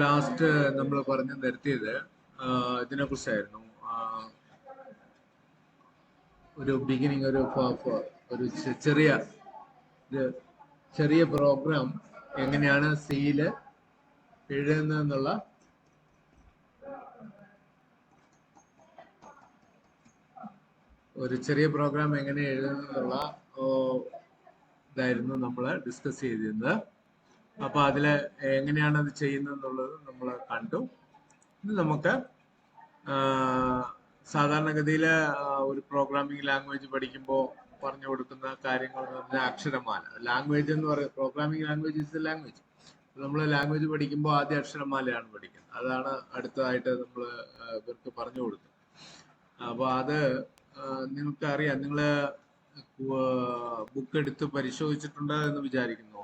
Last നമ്മൾ പറഞ്ഞു നിർത്തിയത് ഇതിനെ കുറിച്ചായിരുന്നു. ഒരു ബിഗിനിങ്, ഒരു ചെറിയ പ്രോഗ്രാം എങ്ങനെയാണ് സിയിൽ എഴുതുന്നതെന്നുള്ള ഇതായിരുന്നു നമ്മൾ ഡിസ്കസ് ചെയ്തിരുന്നത്. അപ്പൊ അതില് എങ്ങനെയാണ് അത് ചെയ്യുന്നതെന്നുള്ളത് നമ്മൾ കണ്ടു. ഇത് നമുക്ക് സാധാരണഗതിയിൽ ഒരു പ്രോഗ്രാമിംഗ് ലാംഗ്വേജ് പഠിക്കുമ്പോൾ പറഞ്ഞു കൊടുക്കുന്ന കാര്യങ്ങൾ എന്ന് പറഞ്ഞാൽ അക്ഷരമാല. ലാംഗ്വേജ് എന്ന് പറയുന്നത്, programming language is A language. നമ്മൾ ലാംഗ്വേജ് പഠിക്കുമ്പോൾ ആദ്യം അക്ഷരമാലയാണ് പഠിക്കുന്നത്. അതാണ് അടുത്തതായിട്ട് നമ്മൾ ഇവർക്ക് പറഞ്ഞു കൊടുക്കുന്നത്. അപ്പൊ അത് നിങ്ങൾക്ക് അറിയാം. നിങ്ങള് ബുക്ക് എടുത്ത് പരിശോധിച്ചിട്ടുണ്ട് എന്ന് വിചാരിക്കുന്നു.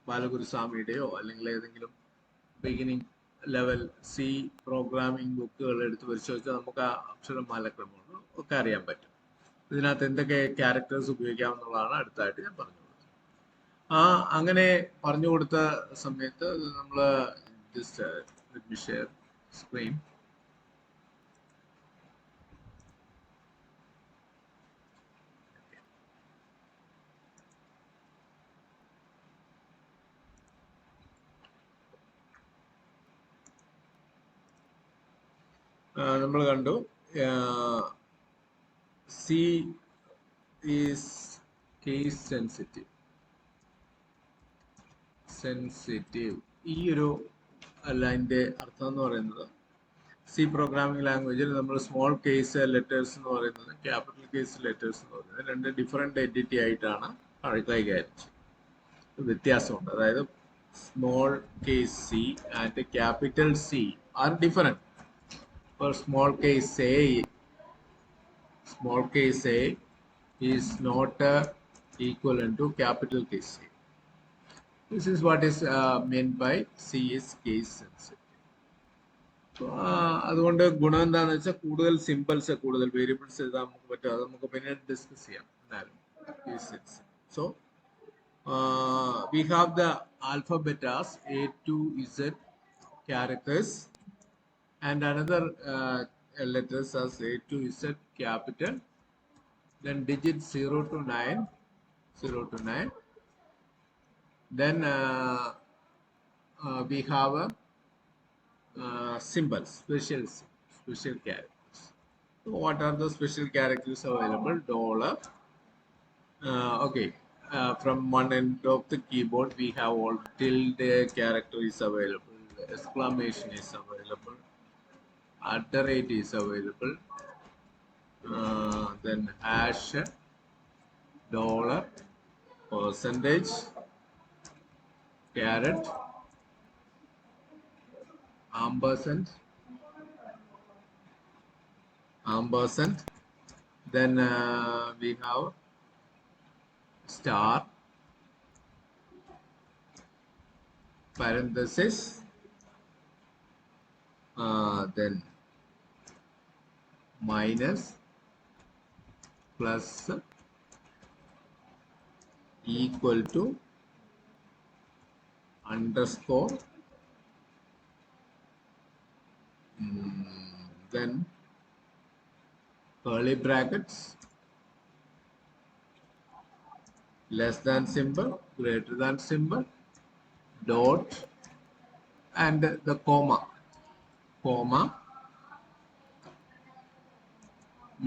ബാലഗുരുസ്വാമിയുടെയോ അല്ലെങ്കിൽ ഏതെങ്കിലും ബിഗിനിങ് ലെവൽ സി പ്രോഗ്രാമിംഗ് ബുക്കുകൾ എടുത്ത് പരിശോധിച്ചാൽ നമുക്ക് ആ അക്ഷരമാല ക്രമങ്ങൾ ഒക്കെ അറിയാൻ പറ്റും. ഇതിനകത്ത് എന്തൊക്കെ ക്യാരക്ടേഴ്സ് ഉപയോഗിക്കാമെന്നുള്ളതാണ് അടുത്തായിട്ട് ഞാൻ പറഞ്ഞു കൊടുത്തത്. അങ്ങനെ പറഞ്ഞു കൊടുത്ത സമയത്ത് നമ്മൾ ജസ്റ്റ് ഷെയർ സ്ക്രീൻ. നമ്മൾ കണ്ടു സി ഈസ് കേസ് സെൻസിറ്റീവ്. ഈ ഒരു ലൈനിന്റെ അർത്ഥം എന്ന് പറയുന്നത്, സി പ്രോഗ്രാമിംഗ് ലാംഗ്വേജിൽ നമ്മൾ സ്മോൾ കേസ് ലെറ്റേഴ്സ് എന്ന് പറയുന്നത് ക്യാപിറ്റൽ കേസ് ലെറ്റേഴ്സ് എന്ന് പറയുന്നത് രണ്ട് ഡിഫറെന്റ് എൻറ്റിറ്റി ആയിട്ടാണ് കൈകാര്യം ചെയ്യുന്നത്. വ്യത്യാസമുണ്ട്. അതായത് small case C and capital C are different. For small case A is not equivalent to capital case A. This is what is meant by C is case sensitive. അതുകൊണ്ട് ഗുണം എന്താണെന്ന് വെച്ചാൽ കൂടുതൽ സിമ്പിൾസ്, കൂടുതൽ വേരിയബിൾസ് എഴുതാൻ നമുക്ക് പറ്റും. അത് നമുക്ക് പിന്നീട് ഡിസ്കസ് ചെയ്യാം. So we have the alphabet as A to Z characters and another letters as A to Z capital, then digits 0 to 9. Then we have symbols, special characters. So what are the special characters available? Dollar. Okay. From one end of the keyboard we have all tilde character is available, exclamation is available, @ is available, then hash, dollar, percentage, caret, ampersand, then we have star, parenthesis, then minus, plus, equal to, underscore, then curly brackets, less than symbol, greater than symbol, dot, and the comma,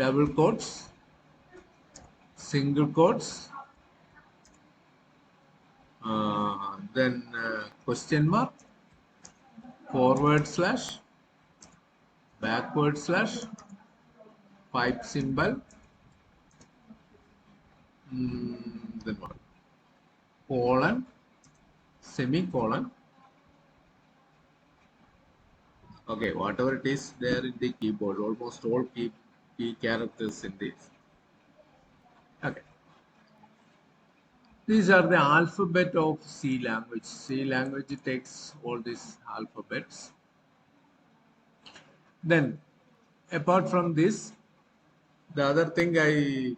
double quotes, single quotes, then question mark, forward slash, backward slash, pipe symbol, then what? Colon, semicolon. Okay, whatever it is there in the keyboard, almost all key characters in this. Okay. These are the alphabet of C language. C language takes all these alphabets. Then, apart from this, the other thing I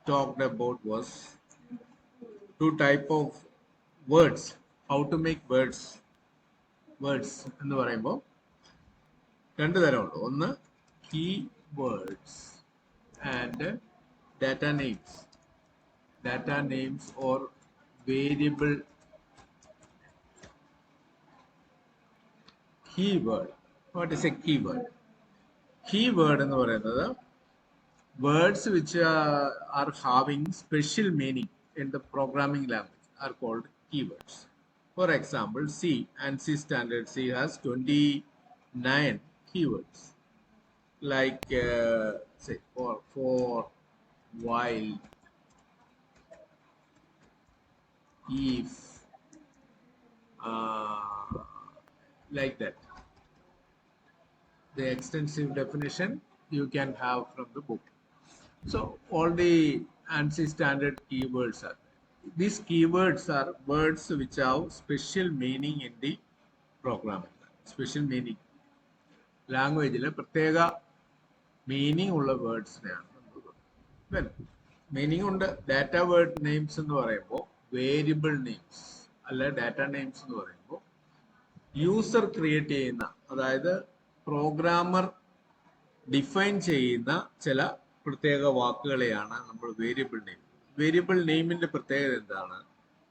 talked about was two type of words how to make words എന്ന് പറയുമ്പോൾ രണ്ട് തരമുണ്ട്. ഒന്ന് keywords and data names or variable keyword. What is a keyword? Keyword എന്ന് പറയുന്നത് words which are having special meaning in the programming language are called keywords. For example, ANSI standard C has 29 keywords, like say for, while, if, like that. The extensive definition you can have from the book. So all the ANSI standard keywords are there. These keywords are words which have special meaning in the programming. Special meaning. ലാംഗ്വേജിൽ പ്രത്യേക meaning ഉള്ള വേർഡ്സിനെയാണ്. Meaning ഉണ്ട്. Data word names എന്ന് പറയുമ്പോൾ variable names അല്ല data names എന്ന് പറയുമ്പോൾ user create ചെയ്യുന്ന, അതായത് പ്രോഗ്രാമർ ഡിഫൈൻ ചെയ്യുന്ന ചില പ്രത്യേക വാക്കുകളെയാണ് നമ്മൾ വേരിയബിൾ നെയിം. വേരിയബിൾ നെയിമിന്റെ പ്രത്യേകത എന്താണ്?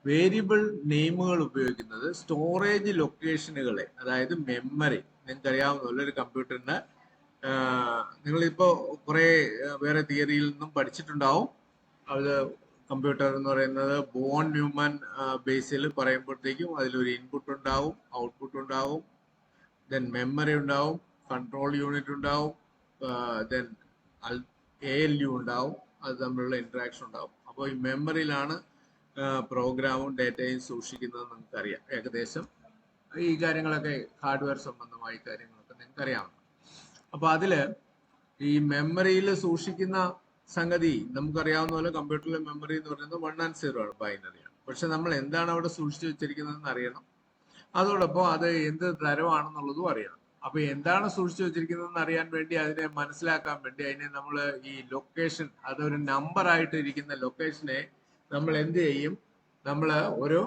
വേരിയബിൾ നെയിമുകൾ ഉപയോഗിക്കുന്നത് സ്റ്റോറേജ് ലൊക്കേഷനുകളെ, അതായത് മെമ്മറി, നിങ്ങൾക്ക് അറിയാവുന്ന ഒരു കമ്പ്യൂട്ടറിന് നിങ്ങളിപ്പോൾ കുറെ വേറെ തിയറിയിൽ നിന്നും പഠിച്ചിട്ടുണ്ടാവും. അത് കമ്പ്യൂട്ടർ എന്ന് പറയുന്നത് ബോൺ ന്യൂമൻ ബേസിൽ പറയുമ്പോഴത്തേക്കും അതിലൊരു ഇൻപുട്ട് ഉണ്ടാവും, ഔട്ട്പുട്ട് ഉണ്ടാവും, ദെൻ മെമ്മറി ഉണ്ടാവും, കൺട്രോൾ യൂണിറ്റ് ഉണ്ടാവും, ദെൻ ALU ഉണ്ടാവും, അത് തമ്മിലുള്ള ഇന്ററാക്ഷൻ ഉണ്ടാവും. അപ്പോൾ ഈ മെമ്മറിയിലാണ് പ്രോഗ്രാമും ഡേറ്റയും സൂക്ഷിക്കുന്നത് നിങ്ങൾക്കറിയാം. ഏകദേശം ഈ കാര്യങ്ങളൊക്കെ ഹാർഡ്വെയർ സംബന്ധമായ കാര്യങ്ങളൊക്കെ നിങ്ങൾക്കറിയാം. അപ്പൊ അതില് ഈ മെമ്മറിയിൽ സൂക്ഷിക്കുന്ന സംഗതി നമുക്കറിയാവുന്ന പോലെ കമ്പ്യൂട്ടറിലെ മെമ്മറി എന്ന് പറയുന്നത് 1 and 0 ആണ്, ബൈനറിയാണ്. പക്ഷെ നമ്മൾ എന്താണ് അവിടെ സൂക്ഷിച്ചു വെച്ചിരിക്കുന്നതെന്ന് അറിയണം. അതോടൊപ്പം അത് എന്ത് തരമാണെന്നുള്ളതും അറിയണം. അപ്പൊ എന്താണ് സൂക്ഷിച്ചു വെച്ചിരിക്കുന്നതെന്ന് അറിയാൻ വേണ്ടി, അതിനെ മനസ്സിലാക്കാൻ വേണ്ടി അതിനെ നമ്മൾ ഈ ലൊക്കേഷൻ, അതൊരു നമ്പർ ആയിട്ട് ഇരിക്കുന്ന ലൊക്കേഷനെ നമ്മൾ എന്ത് ചെയ്യും? നമ്മൾ ഒരു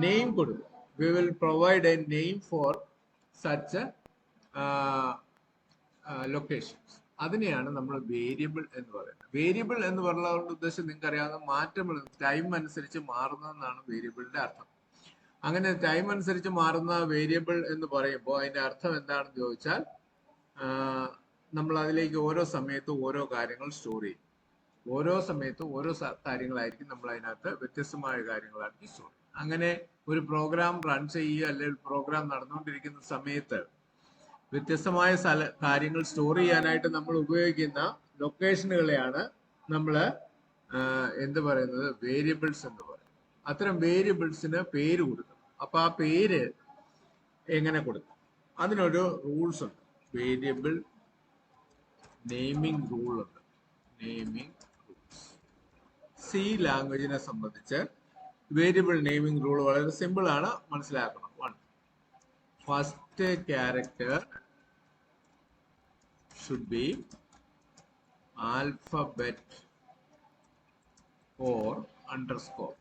നെയിം കൊടുക്കും. We will provide A name for such locations. അതിനെയാണ് നമ്മൾ വേരിയബിൾ എന്ന് പറയുന്നത്. വേരിയബിൾ എന്ന് പറഞ്ഞതുകൊണ്ട് ഉദ്ദേശം നിങ്ങൾക്ക് അറിയാവുന്ന മാറ്റങ്ങൾ ടൈം അനുസരിച്ച് മാറുന്നതെന്നാണ് വേരിയബിളിന്റെ അർത്ഥം. അങ്ങനെ ടൈം അനുസരിച്ച് മാറുന്ന വേരിയബിൾ എന്ന് പറയുമ്പോൾ അതിന്റെ അർത്ഥം എന്താണെന്ന് ചോദിച്ചാൽ, നമ്മൾ അതിലേക്ക് ഓരോ സമയത്തും ഓരോ കാര്യങ്ങൾ സ്റ്റോർ ചെയ്യും. ഓരോ സമയത്തും ഓരോ കാര്യങ്ങളായിരിക്കും നമ്മൾ അതിനകത്ത് വ്യത്യസ്തമായ കാര്യങ്ങളായിരിക്കും സ്റ്റോർ ചെയ്യും. അങ്ങനെ ഒരു പ്രോഗ്രാം റൺ ചെയ്യുക അല്ലെങ്കിൽ പ്രോഗ്രാം നടന്നുകൊണ്ടിരിക്കുന്ന സമയത്ത് വ്യത്യസ്തമായ കാര്യങ്ങൾ സ്റ്റോർ ചെയ്യാനായിട്ട് നമ്മൾ ഉപയോഗിക്കുന്ന ലൊക്കേഷനുകളെയാണ് നമ്മൾ എന്ത് പറയുന്നത്? വേരിയബിൾസ് എന്ന് പറയുന്നത്. അത്തരം വേരിയബിൾസിന് പേര് കൊടുക്കണം. അപ്പൊ ആ പേര് എങ്ങനെ കൊടുക്കും? അതിനൊരു റൂൾസ് ഉണ്ട്. വേരിയബിൾ നെയിമിംഗ് റൂൾ ഉണ്ട്. Naming rules. സി ലാംഗ്വേജിനെ സംബന്ധിച്ച് വേരിയബിൾ നെയിമിംഗ് റൂൾ വളരെ സിമ്പിൾ ആണ്, മനസ്സിലാക്കണം. 1. First character should be alphabet or underscore.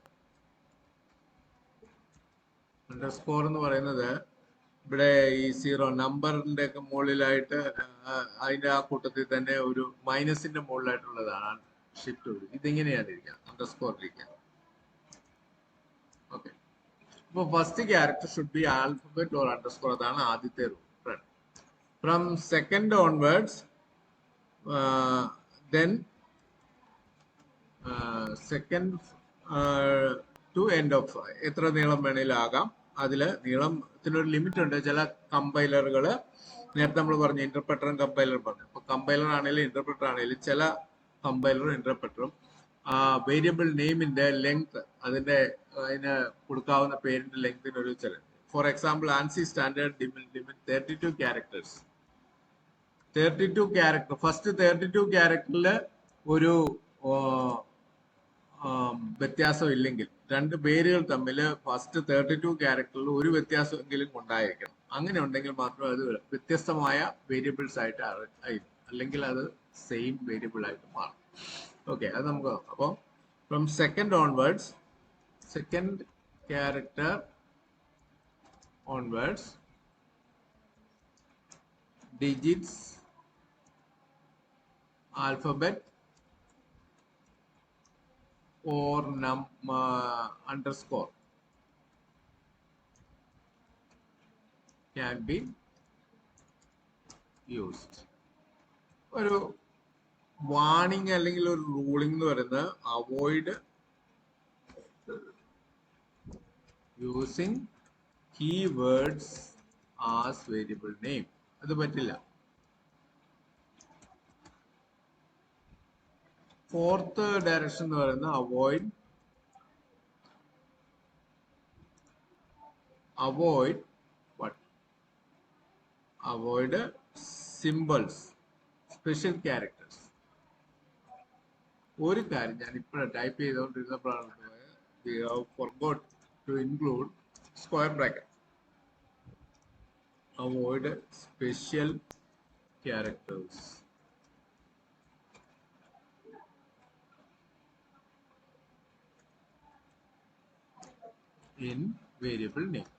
Underscore എന്ന് പറയുന്നത് ഇവിടെ ഈ 0 നമ്പറിന്റെ ഒക്കെ മുകളിലായിട്ട് അതിന്റെ ആ കൂട്ടത്തിൽ തന്നെ ഒരു മൈനസിന്റെ മുകളിലായിട്ടുള്ളതാണ് ഷിഫ്റ്റ്. ഇതിങ്ങനെയാണ് ഇരിക്കുക, അണ്ടർസ്കോർ ഇരിക്കുക. ഓക്കെ. അപ്പൊ first character should be alphabet or underscore. അതാണ് ആദ്യത്തെ rule. From second onwards, then second to end of, എത്ര നീളം വേണേലും ആകാം. അതില് നീളത്തിനൊരു ലിമിറ്റ് ഉണ്ട്. ചില കമ്പൈലറുകൾ, നേരത്തെ നമ്മൾ പറഞ്ഞു ഇന്റർപ്രറ്ററും കമ്പൈലറും പറഞ്ഞു. അപ്പൊ കമ്പൈലർ ആണെങ്കിലും ഇന്റർപ്രറ്റർ ആണെങ്കിലും ചില കമ്പൈലറും ഇന്റർപ്രറ്ററും വേരിയബിൾ നെയിമിന്റെ ലെങ്ത്, അതിന് കൊടുക്കാവുന്ന പേരിന്റെ ലെങ്തിന് ഒരു ചില. For example, ANSI standard limit 32 characters. 32 character, first 32 ക്യാരക്ടറിൽ ഒരു വ്യത്യാസം ഇല്ലെങ്കിൽ, രണ്ട് പേരുകൾ തമ്മിൽ ഫസ്റ്റ് 32 ക്യാരക്ടറിൽ ഒരു വ്യത്യാസമെങ്കിലും ഉണ്ടായിരിക്കണം. അങ്ങനെ ഉണ്ടെങ്കിൽ മാത്രമേ അത് വ്യത്യസ്തമായ വേരിയബിൾസ് ആയിട്ട് ആയിരിക്കും, അല്ലെങ്കിൽ അത് സെയിം വേരിയബിൾ ആയിട്ട് മാറും. ഓക്കെ, അത് നമുക്ക് നോക്കാം. അപ്പോൾ from second onwards, second character onwards, digits, alphabet or underscore can be used. ഒരു വാണിംഗ് അല്ലെങ്കിൽ ഒരു റൂളിംഗ് എന്ന് പറയുന്നത് avoid using keywords as variable name. അത് പറ്റില്ല. ഫോർത്ത് ഡയറക്ഷൻ എന്ന് പറയുന്നത് അവോയ്ഡ് സിമ്പിൾസ്, സ്പെഷ്യൽ ക്യാരക്ടേഴ്സ്. ഒരു കാര്യം ഞാൻ ഇപ്പോഴും type ചെയ്തുകൊണ്ടിരുന്നപ്പോഴാണ് we have forgot to include square bracket. Avoid special characters in variable name.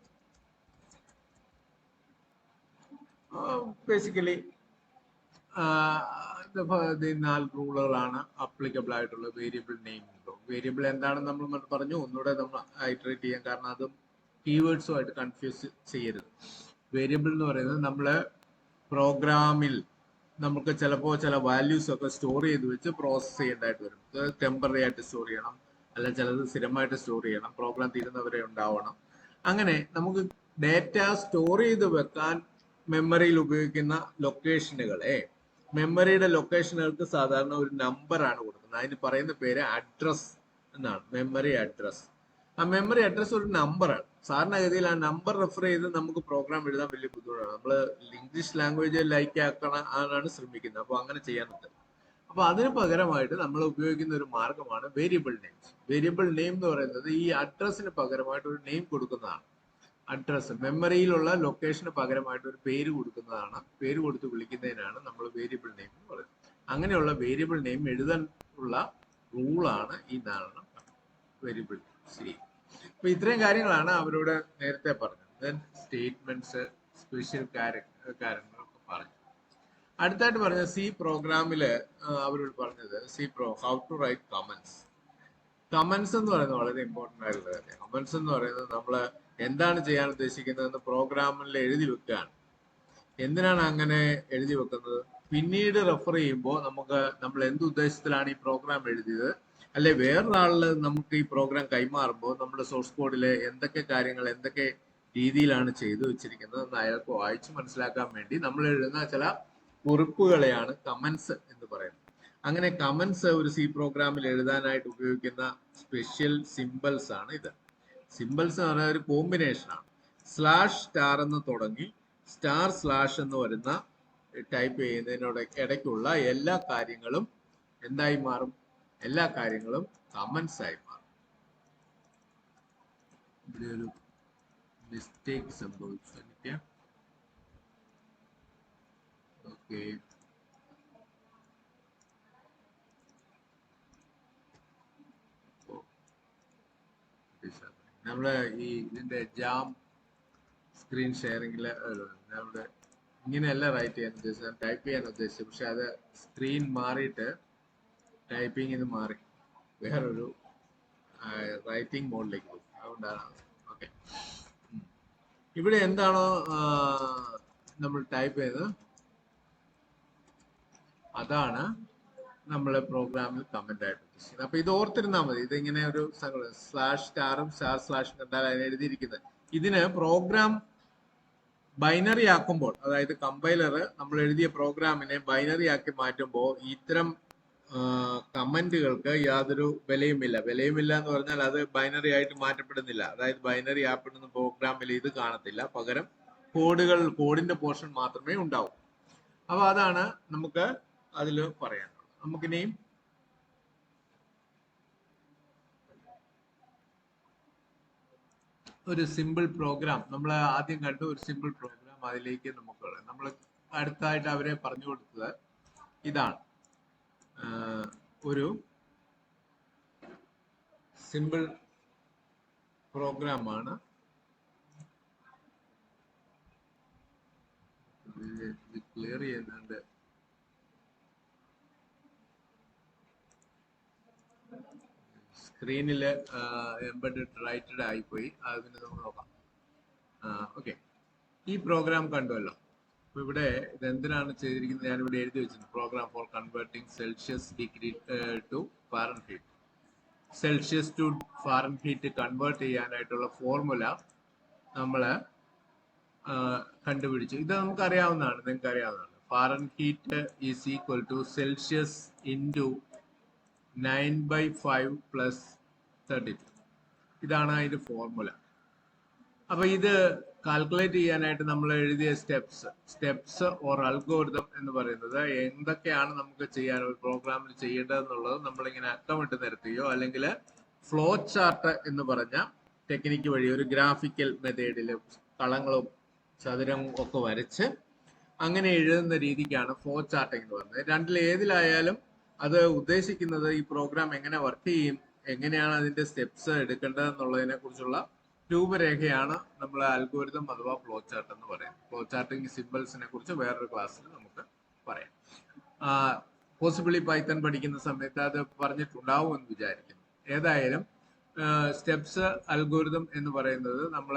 Basically the 4 റൂളുകളാണ് applicable ആയിട്ടുള്ള വേരിയബിൾ നെയിം. വേരിയബിൾ എന്താണെന്ന് നമ്മൾ പറഞ്ഞു, ഒന്നുകൂടെ നമ്മൾ ഐറ്ററേറ്റ് ചെയ്യാം, കാരണം അതും കീവേഡ്സുമായിട്ട് കൺഫ്യൂസ് ചെയ്യരുത്. വേരിയബിൾ എന്ന് പറയുന്നത് നമ്മള് പ്രോഗ്രാമിൽ നമുക്ക് ചിലപ്പോൾ ചില വാല്യൂസ് ഒക്കെ സ്റ്റോർ ചെയ്ത് വെച്ച് പ്രോസസ് ചെയ്യേണ്ടതായിട്ട് വരും. ടെമ്പററി ആയിട്ട് സ്റ്റോർ ചെയ്യണം, അല്ല ചിലത് സ്ഥിരമായിട്ട് സ്റ്റോർ ചെയ്യണം, പ്രോഗ്രാം തീരുന്നവരെ ഉണ്ടാവണം. അങ്ങനെ നമുക്ക് ഡേറ്റ സ്റ്റോർ ചെയ്ത് വെക്കാൻ മെമ്മറിയിൽ ഉപയോഗിക്കുന്ന ലൊക്കേഷനുകളെ, മെമ്മറിയുടെ ലൊക്കേഷനുകൾക്ക് സാധാരണ ഒരു നമ്പറാണ് കൊടുക്കുന്നത്. അതിന് പറയുന്ന പേര് അഡ്രസ് എന്നാണ്, മെമ്മറി അഡ്രസ്. ആ മെമ്മറി അഡ്രസ് ഒരു നമ്പറാണ്. സാധാരണഗതിയിൽ ആ നമ്പർ റെഫർ ചെയ്ത് നമുക്ക് പ്രോഗ്രാം എഴുതാൻ വലിയ ബുദ്ധിമുട്ടാണ്. നമ്മൾ ഇംഗ്ലീഷ് ലാംഗ്വേജ് ലൈക്ക് ആക്കാനാണ് ശ്രമിക്കുന്നത്, അപ്പോൾ അങ്ങനെ ചെയ്യാനുണ്ട്. അപ്പൊ അതിന് പകരമായിട്ട് നമ്മൾ ഉപയോഗിക്കുന്ന ഒരു മാർഗമാണ് വേരിയബിൾ നെയിംസ്. വേരിയബിൾ നെയിം എന്ന് പറയുന്നത് ഈ അഡ്രസ്സിന് പകരമായിട്ട് ഒരു നെയിം കൊടുക്കുന്നതാണ്. അഡ്രസ്, മെമ്മറിയിലുള്ള ലൊക്കേഷന് പകരമായിട്ട് ഒരു പേര് കൊടുക്കുന്നതാണ്. പേര് കൊടുത്ത് വിളിക്കുന്നതിനാണ് നമ്മൾ വേരിയബിൾ നെയിം എന്ന് പറയുന്നത്. അങ്ങനെയുള്ള വേരിയബിൾ നെയിം എഴുതാൻ ഉള്ള റൂളാണ് ഈ 4 വേരിയബിൾ സി. അപ്പൊ ഇത്രയും കാര്യങ്ങളാണ് അവരോട് നേരത്തെ പറഞ്ഞത്. ദെൻ സ്റ്റേറ്റ്മെന്റ്സ്, സ്പെഷ്യൽ കാര്യങ്ങളൊക്കെ പറഞ്ഞു. അടുത്തായിട്ട് പറഞ്ഞ സി പ്രോഗ്രാമില് അവരോട് പറഞ്ഞത് how to write comments. Comments എന്ന് പറയുന്നത് വളരെ ഇമ്പോർട്ടന്റ് ആയിട്ടുള്ള കാര്യം. കമന്റ്സ് എന്ന് പറയുന്നത് നമ്മൾ എന്താണ് ചെയ്യാൻ ഉദ്ദേശിക്കുന്നതെന്ന് പ്രോഗ്രാമിൽ എഴുതി വെക്കുകയാണ്. എന്തിനാണ് അങ്ങനെ എഴുതി വെക്കുന്നത്? പിന്നീട് റെഫർ ചെയ്യുമ്പോൾ നമ്മൾ എന്ത് ഉദ്ദേശത്തിലാണ് ഈ പ്രോഗ്രാം എഴുതിയത്, അല്ലെ വേറൊരാളില് നമുക്ക് ഈ പ്രോഗ്രാം കൈമാറുമ്പോൾ നമ്മുടെ സോഴ്സ് കോഡില് എന്തൊക്കെ കാര്യങ്ങൾ എന്തൊക്കെ രീതിയിലാണ് ചെയ്തു വെച്ചിരിക്കുന്നത് എന്ന് അയാൾക്ക് വായിച്ച് മനസ്സിലാക്കാൻ വേണ്ടി നമ്മൾ എഴുതുന്ന ചില കുറിപ്പുകളെയാണ് കമന്റ്സ് എന്ന് പറയുന്നത്. അങ്ങനെ കമന്റ്സ് ഒരു സി പ്രോഗ്രാമിൽ എഴുതാനായിട്ട് ഉപയോഗിക്കുന്ന സ്പെഷ്യൽ സിമ്പിൾസ് ആണ് ഇത്. സിമ്പിൾസ് എന്ന് പറയുന്ന ഒരു കോമ്പിനേഷനാണ്. /* എന്ന് തുടങ്ങി */ എന്ന് വരുന്ന ടൈപ്പ് ചെയ്യുന്നതിനോട് ഇടയ്ക്കുള്ള എല്ലാ കാര്യങ്ങളും എന്തായി മാറും? എല്ലാ കാര്യങ്ങളും കമന്റ്സ് ആയി മാറും. ഇവിടെ ഒരു മിസ്റ്റേക്ക് സംഭവിച്ചു എനിക്ക്. ഓക്കെ, നമ്മള് ഇതിന്റെ ജാം സ്ക്രീൻ ഷെയറിംഗില് നമ്മുടെ ഇങ്ങനെയല്ല റൈറ്റ് ചെയ്യാൻ ഉദ്ദേശിച്ചത്, ടൈപ്പ് ചെയ്യാൻ ഉദ്ദേശിച്ചത്. പക്ഷെ അത് സ്ക്രീൻ മാറിയിട്ട് ടൈപ്പിംഗ് ഇത് മാറി വേറൊരു റൈറ്റിംഗ് മോഡിലേക്ക് പോയി. അതുകൊണ്ടാണ്. ഓക്കെ, ഇവിടെ എന്താണോ നമ്മൾ ടൈപ്പ് ചെയ്തത് അതാണ് നമ്മൾ പ്രോഗ്രാമിൽ കമന്റ് ആയിട്ട് ഉദ്ദേശിക്കുന്നത്. അപ്പൊ ഇത് ഓർത്തിരുന്നാൽ മതി. ഇതിങ്ങനെ ഒരു /***/ കണ്ടാൽ അതിന് എഴുതിയിരിക്കുന്നത്. ഇതിന് പ്രോഗ്രാം ബൈനറി ആക്കുമ്പോൾ, അതായത് കമ്പൈലർ നമ്മൾ എഴുതിയ പ്രോഗ്രാമിനെ ബൈനറി ആക്കി മാറ്റുമ്പോൾ ഇത്തരം കമന്റുകൾക്ക് യാതൊരു വിലയുമില്ല. വിലയുമില്ല എന്ന് പറഞ്ഞാൽ അത് ബൈനറി ആയിട്ട് മാറ്റപ്പെടുന്നില്ല. അതായത് ബൈനറി ആപ്പെടുന്ന പ്രോഗ്രാമിൽ ഇത് കാണത്തില്ല. പകരം കോഡിന്റെ പോർഷൻ മാത്രമേ ഉണ്ടാവൂ. അപ്പൊ അതാണ് നമുക്ക് അതിൽ പറയാനുള്ളത്. നമുക്കിനിയും ഒരു സിമ്പിൾ പ്രോഗ്രാം നമ്മൾ ആദ്യം കണ്ടു. ഒരു സിമ്പിൾ പ്രോഗ്രാം അതിലേക്ക് നമ്മൾ അടുത്തായിട്ട് അവരെ പറഞ്ഞു കൊടുത്തത് ഇതാണ്. ഒരു സിമ്പിൾ പ്രോഗ്രാമാണ്. ക്ലിയർ ചെയ്യുന്നുണ്ട്. സ്ക്രീനിൽ എംബഡഡ് റൈറ്റഡ് ആയിപ്പോയി. അതിന് നമുക്ക് നോക്കാം. ഓക്കെ, ഈ പ്രോഗ്രാം കണ്ടുവല്ലോ. അപ്പൊ ഇവിടെ ഇതെന്തിനാണ് ചെയ്തിരിക്കുന്നത്? ഞാനിവിടെ എഴുതി വെച്ചിട്ടുണ്ട്. Program for converting Celsius degree to Fahrenheit. Celsius to Fahrenheit convert ചെയ്യാനായിട്ടുള്ള ഫോർമുല നമ്മൾ കണ്ടുപിടിച്ചു. ഇത് നമുക്ക് അറിയാവുന്നതാണ്, നിങ്ങൾക്ക് അറിയാവുന്നതാണ്. Fahrenheit is equal to Celsius into 9/5 plus 32. ഇതാണ് അതിന്റെ ഫോർമുല. അപ്പൊ ഇത് കാൽക്കുലേറ്റ് ചെയ്യാനായിട്ട് നമ്മൾ എഴുതിയ സ്റ്റെപ്സ് ഓർ അൽഗോരിതം എന്ന് പറയുന്നത് എന്തൊക്കെയാണ് നമുക്ക് ചെയ്യാൻ ഒരു പ്രോഗ്രാമിൽ ചെയ്യേണ്ടതെന്നുള്ളത് നമ്മളിങ്ങനെ അക്കമിട്ട് നിരത്തുകയോ അല്ലെങ്കിൽ ഫ്ലോ ചാർട്ട് എന്ന് പറഞ്ഞ ടെക്നിക്ക് വഴി ഒരു ഗ്രാഫിക്കൽ മെത്തേഡിൽ കളങ്ങളും ചതുരവും ഒക്കെ വരച്ച് അങ്ങനെ എഴുതുന്ന രീതിക്കാണ് ഫ്ലോ ചാർട്ടിംഗ് എന്ന് പറയുന്നത്. രണ്ടിൽ ഏതിലായാലും അത് ഉദ്ദേശിക്കുന്നത് ഈ പ്രോഗ്രാം എങ്ങനെ വർക്ക് ചെയ്യും, എങ്ങനെയാണ് അതിന്റെ സ്റ്റെപ്സ് എടുക്കേണ്ടത് എന്നുള്ളതിനെ കുറിച്ചുള്ള രൂപരേഖയാണ് നമ്മൾ അൽഗോരിതം അഥവാ ഫ്ലോ ചാർട്ട് എന്ന് പറയുന്നത്. ഫ്ലോ ചാർട്ടിംഗ് സിമ്പിൾസിനെ കുറിച്ച് വേറൊരു ക്ലാസ്സിൽ നമുക്ക് പറയാം. പോസിബിളി പൈത്തൺ പഠിക്കുന്ന സമയത്ത് അത് പറഞ്ഞിട്ടുണ്ടാവും എന്ന് വിചാരിക്കുന്നു. ഏതായാലും സ്റ്റെപ്സ് അൽഗോരിതം എന്ന് പറയുന്നത് നമ്മൾ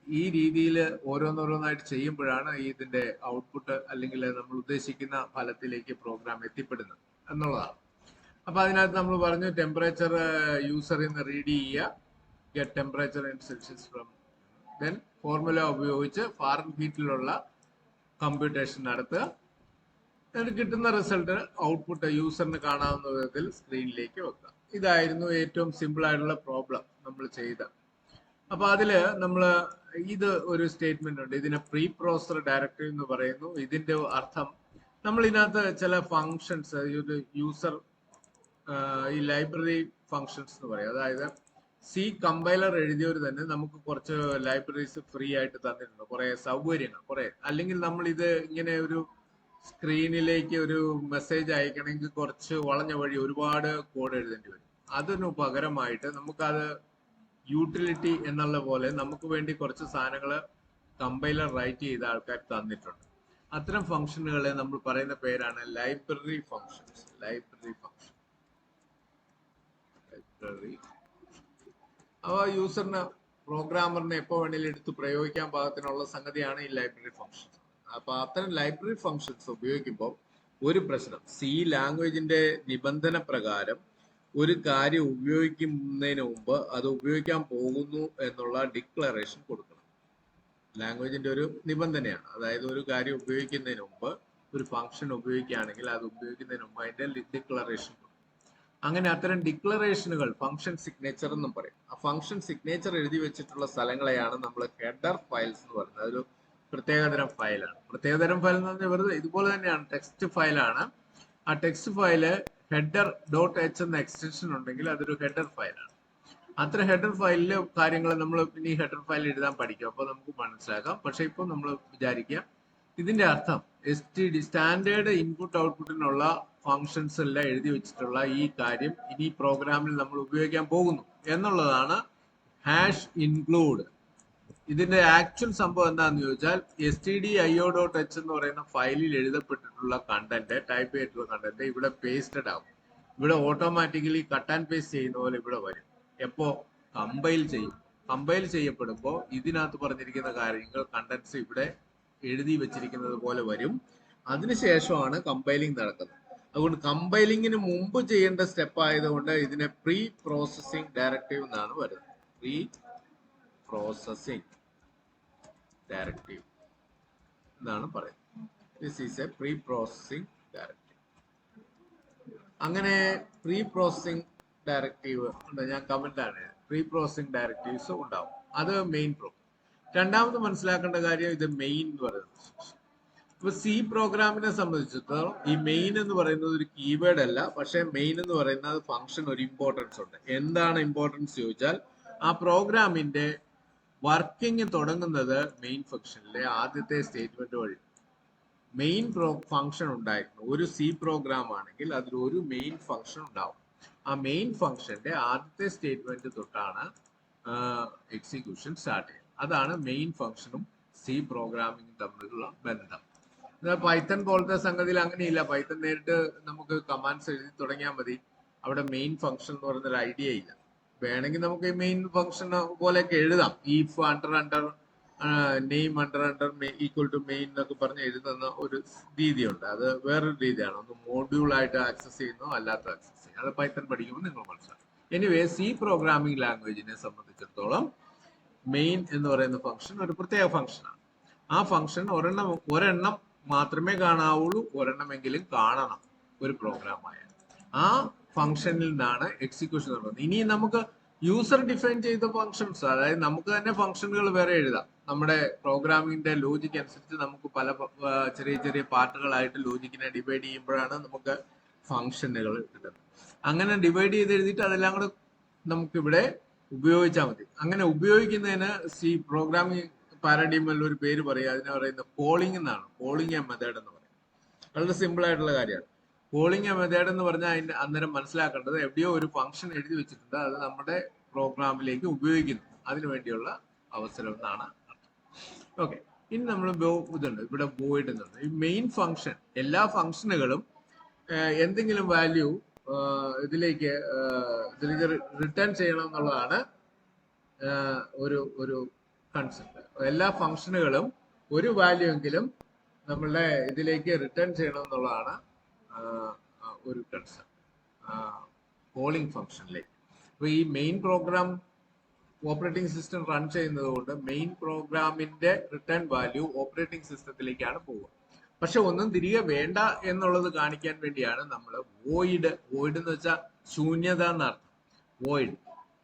ഈ രീതിയിൽ ഓരോന്നോരോന്നായിട്ട് ചെയ്യുമ്പോഴാണ് ഇതിന്റെ ഔട്ട്പുട്ട് അല്ലെങ്കിൽ നമ്മൾ ഉദ്ദേശിക്കുന്ന ഫലത്തിലേക്ക് പ്രോഗ്രാം എത്തിപ്പെടുന്നത് എന്നുള്ളതാണ്. അപ്പൊ അതിനകത്ത് നമ്മൾ പറഞ്ഞു ടെമ്പറേച്ചർ യൂസറിൽ നിന്ന് റീഡ് ചെയ്യുക, get temperature in Celsius from, then formula ഉപയോഗിച്ച് ഫാരൻഹീറ്റിലുള്ള കമ്പ്യൂട്ടേഷൻ നടത്തുക, എന്നിട്ട് കിട്ടുന്ന റിസൾട്ട് ഔട്ട്പുട്ട് യൂസറിന് കാണാവുന്ന വിധത്തിൽ സ്ക്രീനിലേക്ക് വെക്കുക. ഇതായിരുന്നു ഏറ്റവും സിമ്പിൾ ആയിട്ടുള്ള പ്രോബ്ലം നമ്മൾ ചെയ്ത. അപ്പൊ അതില് നമ്മൾ ഇത് ഒരു സ്റ്റേറ്റ്മെന്റ് ഉണ്ട്, ഇതിനെ പ്രീ പ്രോസസർ ഡയറക്ടറി എന്ന് പറയുന്നു. ഇതിന്റെ അർത്ഥം നമ്മൾ ഇതിനകത്ത് ചില ഫങ്ഷൻസ് യൂസർ ഈ ലൈബ്രറി ഫങ്ഷൻസ് എന്ന് പറയും. അതായത് സി കമ്പൈലർ എഴുതിയവർ തന്നെ നമുക്ക് കുറച്ച് ലൈബ്രറീസ് ഫ്രീ ആയിട്ട് തന്നിട്ടുണ്ട്, കുറെ സൗകര്യങ്ങൾ കുറെ. അല്ലെങ്കിൽ നമ്മൾ ഇത് ഇങ്ങനെ ഒരു സ്ക്രീനിലേക്ക് ഒരു മെസ്സേജ് അയക്കണമെങ്കിൽ കുറച്ച് വളഞ്ഞ വഴി ഒരുപാട് കോഡ് എഴുതേണ്ടി വരും. അതിനു പകരമായിട്ട് നമുക്കത് യൂട്ടിലിറ്റി എന്നുള്ള പോലെ നമുക്ക് വേണ്ടി കുറച്ച് സാധനങ്ങൾ കമ്പൈലർ റൈറ്റ് ചെയ്ത ആൾക്കാർ തന്നിട്ടുണ്ട്. അത്തരം ഫംഗ്ഷനുകളെ നമ്മൾ പറയുന്ന പേരാണ് library functions. Library function, library. അവ യൂസറിന് പ്രോഗ്രാമറിനെ എപ്പോ വേണേലും എടുത്ത് പ്രയോഗിക്കാൻ പാകത്തിനുള്ള സംഗതിയാണ് ഈ ലൈബ്രറി ഫംഗ്ഷൻസ്. അപ്പൊ അത്തരം ലൈബ്രറി ഫംഗ്ഷൻസ് ഉപയോഗിക്കുമ്പോൾ ഒരു പ്രശ്നം, സി ലാംഗ്വേജിന്റെ നിബന്ധന പ്രകാരം ഒരു കാര്യം ഉപയോഗിക്കുന്നതിന് മുമ്പ് അത് ഉപയോഗിക്കാൻ പോകുന്നു എന്നുള്ള ഡിക്ലറേഷൻ കൊടുക്കണം. ലാംഗ്വേജിന്റെ ഒരു നിബന്ധനയാണ്. അതായത് ഒരു കാര്യം ഉപയോഗിക്കുന്നതിന് മുമ്പ് ഒരു ഫംഗ്ഷൻ ഉപയോഗിക്കുകയാണെങ്കിൽ അത് ഉപയോഗിക്കുന്നതിന് മുമ്പ് അതിന്റെ ഡിക്ലറേഷൻ കൊടുക്കും. അങ്ങനെ അത്തരം ഡിക്ലറേഷനുകൾ ഫംഗ്ഷൻ സിഗ്നേച്ചർ എന്നും പറയും. ആ ഫംഗ്ഷൻ സിഗ്നേച്ചർ എഴുതി വെച്ചിട്ടുള്ള സ്ഥലങ്ങളെയാണ് നമ്മൾ ഹെഡർ ഫയൽസ് എന്ന് പറയുന്നത്. അതൊരു പ്രത്യേകതരം ഫയലാണ്. പ്രത്യേകതരം ഫയൽ എന്ന് പറഞ്ഞാൽ വെറുതെ ഇതുപോലെ തന്നെയാണ്, ടെക്സ്റ്റ് ഫയലാണ്. ആ text file header dot H എന്ന എക്സ്റ്റൻഷൻ ഉണ്ടെങ്കിൽ അതൊരു ഹെഡർ ഫയലാണ്. അത്ര ഹെഡർ ഫയലിലെ കാര്യങ്ങൾ നമ്മൾ പിന്നെ ഈ ഹെഡർ ഫയൽ എഴുതാൻ പഠിക്കും, അപ്പോൾ നമുക്ക് മനസ്സിലാക്കാം. പക്ഷെ ഇപ്പോൾ നമ്മൾ വിചാരിക്കുക ഇതിന്റെ അർത്ഥം STD സ്റ്റാൻഡേർഡ് ഇൻപുട്ട് ഔട്ട്പുട്ടിനുള്ള ഫങ്ഷൻസ് എല്ലാം എഴുതി വെച്ചിട്ടുള്ള ഈ കാര്യം ഇനി പ്രോഗ്രാമിൽ നമ്മൾ ഉപയോഗിക്കാൻ പോകുന്നു എന്നുള്ളതാണ് ഹാഷ് ഇൻക്ലൂഡ്. ഇതിന്റെ ആക്ച്വൽ സംഭവം എന്താണെന്ന് ചോദിച്ചാൽ stdio.h എന്ന് പറയുന്ന ഫയലിൽ എഴുതപ്പെട്ടിട്ടുള്ള കണ്ടന്റ്, ടൈപ്പ് ചെയ്തിട്ടുള്ള കണ്ടന്റ് ഇവിടെ പേസ്റ്റഡ് ആവും. ഇവിടെ ഓട്ടോമാറ്റിക്കലി കട്ട് ആൻഡ് പേസ്റ്റ് ചെയ്യുന്ന പോലെ ഇവിടെ വരും. എപ്പോ കമ്പൈൽ ചെയ്യും, കമ്പൈൽ ചെയ്യപ്പെടുമ്പോൾ ഇതിനകത്ത് പറഞ്ഞിരിക്കുന്ന കാര്യങ്ങൾ കണ്ടന്റ്സ് ഇവിടെ എഴുതി വെച്ചിരിക്കുന്നത് പോലെ വരും. അതിനുശേഷമാണ് കമ്പൈലിംഗ് നടക്കുന്നത്. അതുകൊണ്ട് കമ്പൈലിങ്ങിന് മുമ്പ് ചെയ്യേണ്ട സ്റ്റെപ്പ് ആയതുകൊണ്ട് ഇതിനെ പ്രീ പ്രോസസിംഗ് ഡയറക്റ്റീവ് എന്നാണ് വരുന്നത്. പ്രീ പ്രോസസിംഗ് ഡയറക്റ്റീവ് എന്നാണ് പറയുന്നത്. This is A pre processing directive. അങ്ങനെ പ്രീ പ്രോസസിംഗ് ഡയറക്റ്റീവ് ഉണ്ട്, ഞാൻ കമന്റ് ആണ്. പ്രീ പ്രോസസിംഗ് ഡയറക്റ്റീവ്സ് ഉണ്ടാവും. അത് മെയിൻ പ്രോഗ്രാം. രണ്ടാമത് മനസ്സിലാക്കേണ്ട കാര്യം ഇത് മെയിൻ എന്ന് പറയുന്നത്. ഇപ്പൊ സി പ്രോഗ്രാമിനെ സംബന്ധിച്ചിടത്തോളം ഈ മെയിൻ എന്ന് പറയുന്നത് ഒരു കീവേഡ് അല്ല, പക്ഷെ മെയിൻ എന്ന് പറയുന്നത് ഫംഗ്ഷൻ ഒരു ഇമ്പോർട്ടൻസ് ഉണ്ട്. എന്താണ് ഇമ്പോർട്ടൻസ് ചോദിച്ചാൽ ആ പ്രോഗ്രാമിന്റെ വർക്കിംഗ് തുടങ്ങുന്നത് മെയിൻ ഫംഗ്ഷനിലെ ആദ്യത്തെ സ്റ്റേറ്റ്മെന്റ് വഴി. മെയിൻ ഫംഗ്ഷൻ ഉണ്ടായിരുന്നു. ഒരു സി പ്രോഗ്രാം ആണെങ്കിൽ അതിൽ ഒരു മെയിൻ ഫംഗ്ഷൻ ഉണ്ടാവും. ആ മെയിൻ ഫംഗ്ഷന്റെ ആദ്യത്തെ സ്റ്റേറ്റ്മെന്റ് തൊട്ടാണ് എക്സിക്യൂഷൻ സ്റ്റാർട്ട് ചെയ്യുന്നത്. അതാണ് മെയിൻ ഫംഗ്ഷനും സി പ്രോഗ്രാമിംഗും തമ്മിലുള്ള ബന്ധം. പൈത്തൺ പോലത്തെ സംഗതിയിൽ അങ്ങനെയില്ല. പൈത്തൺ നേരിട്ട് നമുക്ക് കമാൻഡ്സ് എഴുതി തുടങ്ങിയാൽ മതി. അവിടെ മെയിൻ ഫംഗ്ഷൻ എന്ന് പറയുന്ന ഒരു ഐഡിയ ഇല്ല. വേണമെങ്കിൽ നമുക്ക് ഈ മെയിൻ ഫംഗ്ഷൻ പോലെയൊക്കെ എഴുതാം. If under name under equal to main എന്നൊക്കെ പറഞ്ഞ് എഴുതുന്ന ഒരു രീതിയുണ്ട്. അത് വേറൊരു രീതിയാണ്. ഒന്ന് മോഡ്യൂൾ ആയിട്ട് ആക്സസ് ചെയ്യുന്നു, അല്ലാത്ത ആക്സസ് ചെയ്യുന്നു. അത് പൈത്തൺ പഠിക്കുമ്പോൾ നിങ്ങൾ മനസ്സിലാക്കും. എനിവേ സി പ്രോഗ്രാമിംഗ് ലാംഗ്വേജിനെ സംബന്ധിച്ചിടത്തോളം മെയിൻ എന്ന് പറയുന്ന ഫംഗ്ഷൻ ഒരു പ്രത്യേക ഫംഗ്ഷനാണ്. ആ ഫംഗ്ഷൻ ഒരെണ്ണം മാത്രമേ കാണാവുള്ളൂ, ഒരെണ്ണമെങ്കിലും കാണണം ഒരു പ്രോഗ്രാമായ. ആ ഫംഗ്ഷനിൽ നിന്നാണ് എക്സിക്യൂഷൻ നടക്കുന്നത്. ഇനി നമുക്ക് യൂസർ ഡിഫൈൻ ചെയ്ത ഫംഗ്ഷൻസ്, അതായത് നമുക്ക് തന്നെ ഫംഗ്ഷനുകൾ വേറെ എഴുതാം. നമ്മുടെ പ്രോഗ്രാമിംഗിന്റെ ലോജിക്ക് അനുസരിച്ച് നമുക്ക് പല ചെറിയ ചെറിയ പാർട്ടുകളായിട്ട് ലോജിക്കിനെ ഡിവൈഡ് ചെയ്യുമ്പോഴാണ് നമുക്ക് ഫംഗ്ഷനുകൾ കിട്ടുന്നത്. അങ്ങനെ ഡിവൈഡ് ചെയ്ത് എഴുതിയിട്ട് അതെല്ലാം കൂടെ നമുക്കിവിടെ ഉപയോഗിച്ചാൽ മതി. അങ്ങനെ ഉപയോഗിക്കുന്നതിന് സി പ്രോഗ്രാമിംഗ് പാരഡൈമിൽ ഒരു പേര് പറയുക, അതിനെ പറയുന്നത് കോളിംഗ് എന്നാണ്. കോളിംഗ് എ മെത്തേഡ് എന്ന് പറയും. വളരെ സിമ്പിൾ ആയിട്ടുള്ള കാര്യമാണ്. കോളിംഗ് എ മെത്തേഡ് എന്ന് പറഞ്ഞാൽ അതിന്റെ അന്നേരം മനസ്സിലാക്കേണ്ടത് എവിടെയോ ഒരു ഫംഗ്ഷൻ എഴുതി വെച്ചിട്ടുണ്ട്, അത് നമ്മുടെ പ്രോഗ്രാമിലേക്ക് ഉപയോഗിക്കുന്നു, അതിനു വേണ്ടിയുള്ള അവസരം എന്നാണ് അർത്ഥം. ഓക്കെ, ഇനി നമ്മൾ ഇതുണ്ട്, ഇവിടെ വോയിഡ് എന്നുണ്ട്. ഈ മെയിൻ ഫംഗ്ഷൻ എല്ലാ ഫംഗ്ഷനുകളും എന്തെങ്കിലും വാല്യൂ ഇതിലേക്ക് റിട്ടേൺ ചെയ്യണം എന്നുള്ളതാണ് ഒരു കൺസെപ്റ്റ്. എല്ലാ ഫംഗ്ഷനുകളും ഒരു വാല്യൂ എങ്കിലും നമ്മളുടെ ഇതിലേക്ക് റിട്ടേൺ ചെയ്യണം എന്നുള്ളതാണ് ഒരു കൺസെപ്റ്റ് കോളിംഗ് ഫംഗ്ഷനിലേക്ക്. അപ്പൊ ഈ main program operating system run ചെയ്യുന്നത് കൊണ്ട് മെയിൻ പ്രോഗ്രാമിന്റെ റിട്ടേൺ വാല്യൂ ഓപ്പറേറ്റിംഗ് സിസ്റ്റത്തിലേക്കാണ് പോവുക. പക്ഷെ ഒന്നും തിരികെ വേണ്ട എന്നുള്ളത് കാണിക്കാൻ വേണ്ടിയാണ് നമ്മൾ വോയിഡ് എന്ന് വെച്ചാൽ ശൂന്യത എന്നർത്ഥം.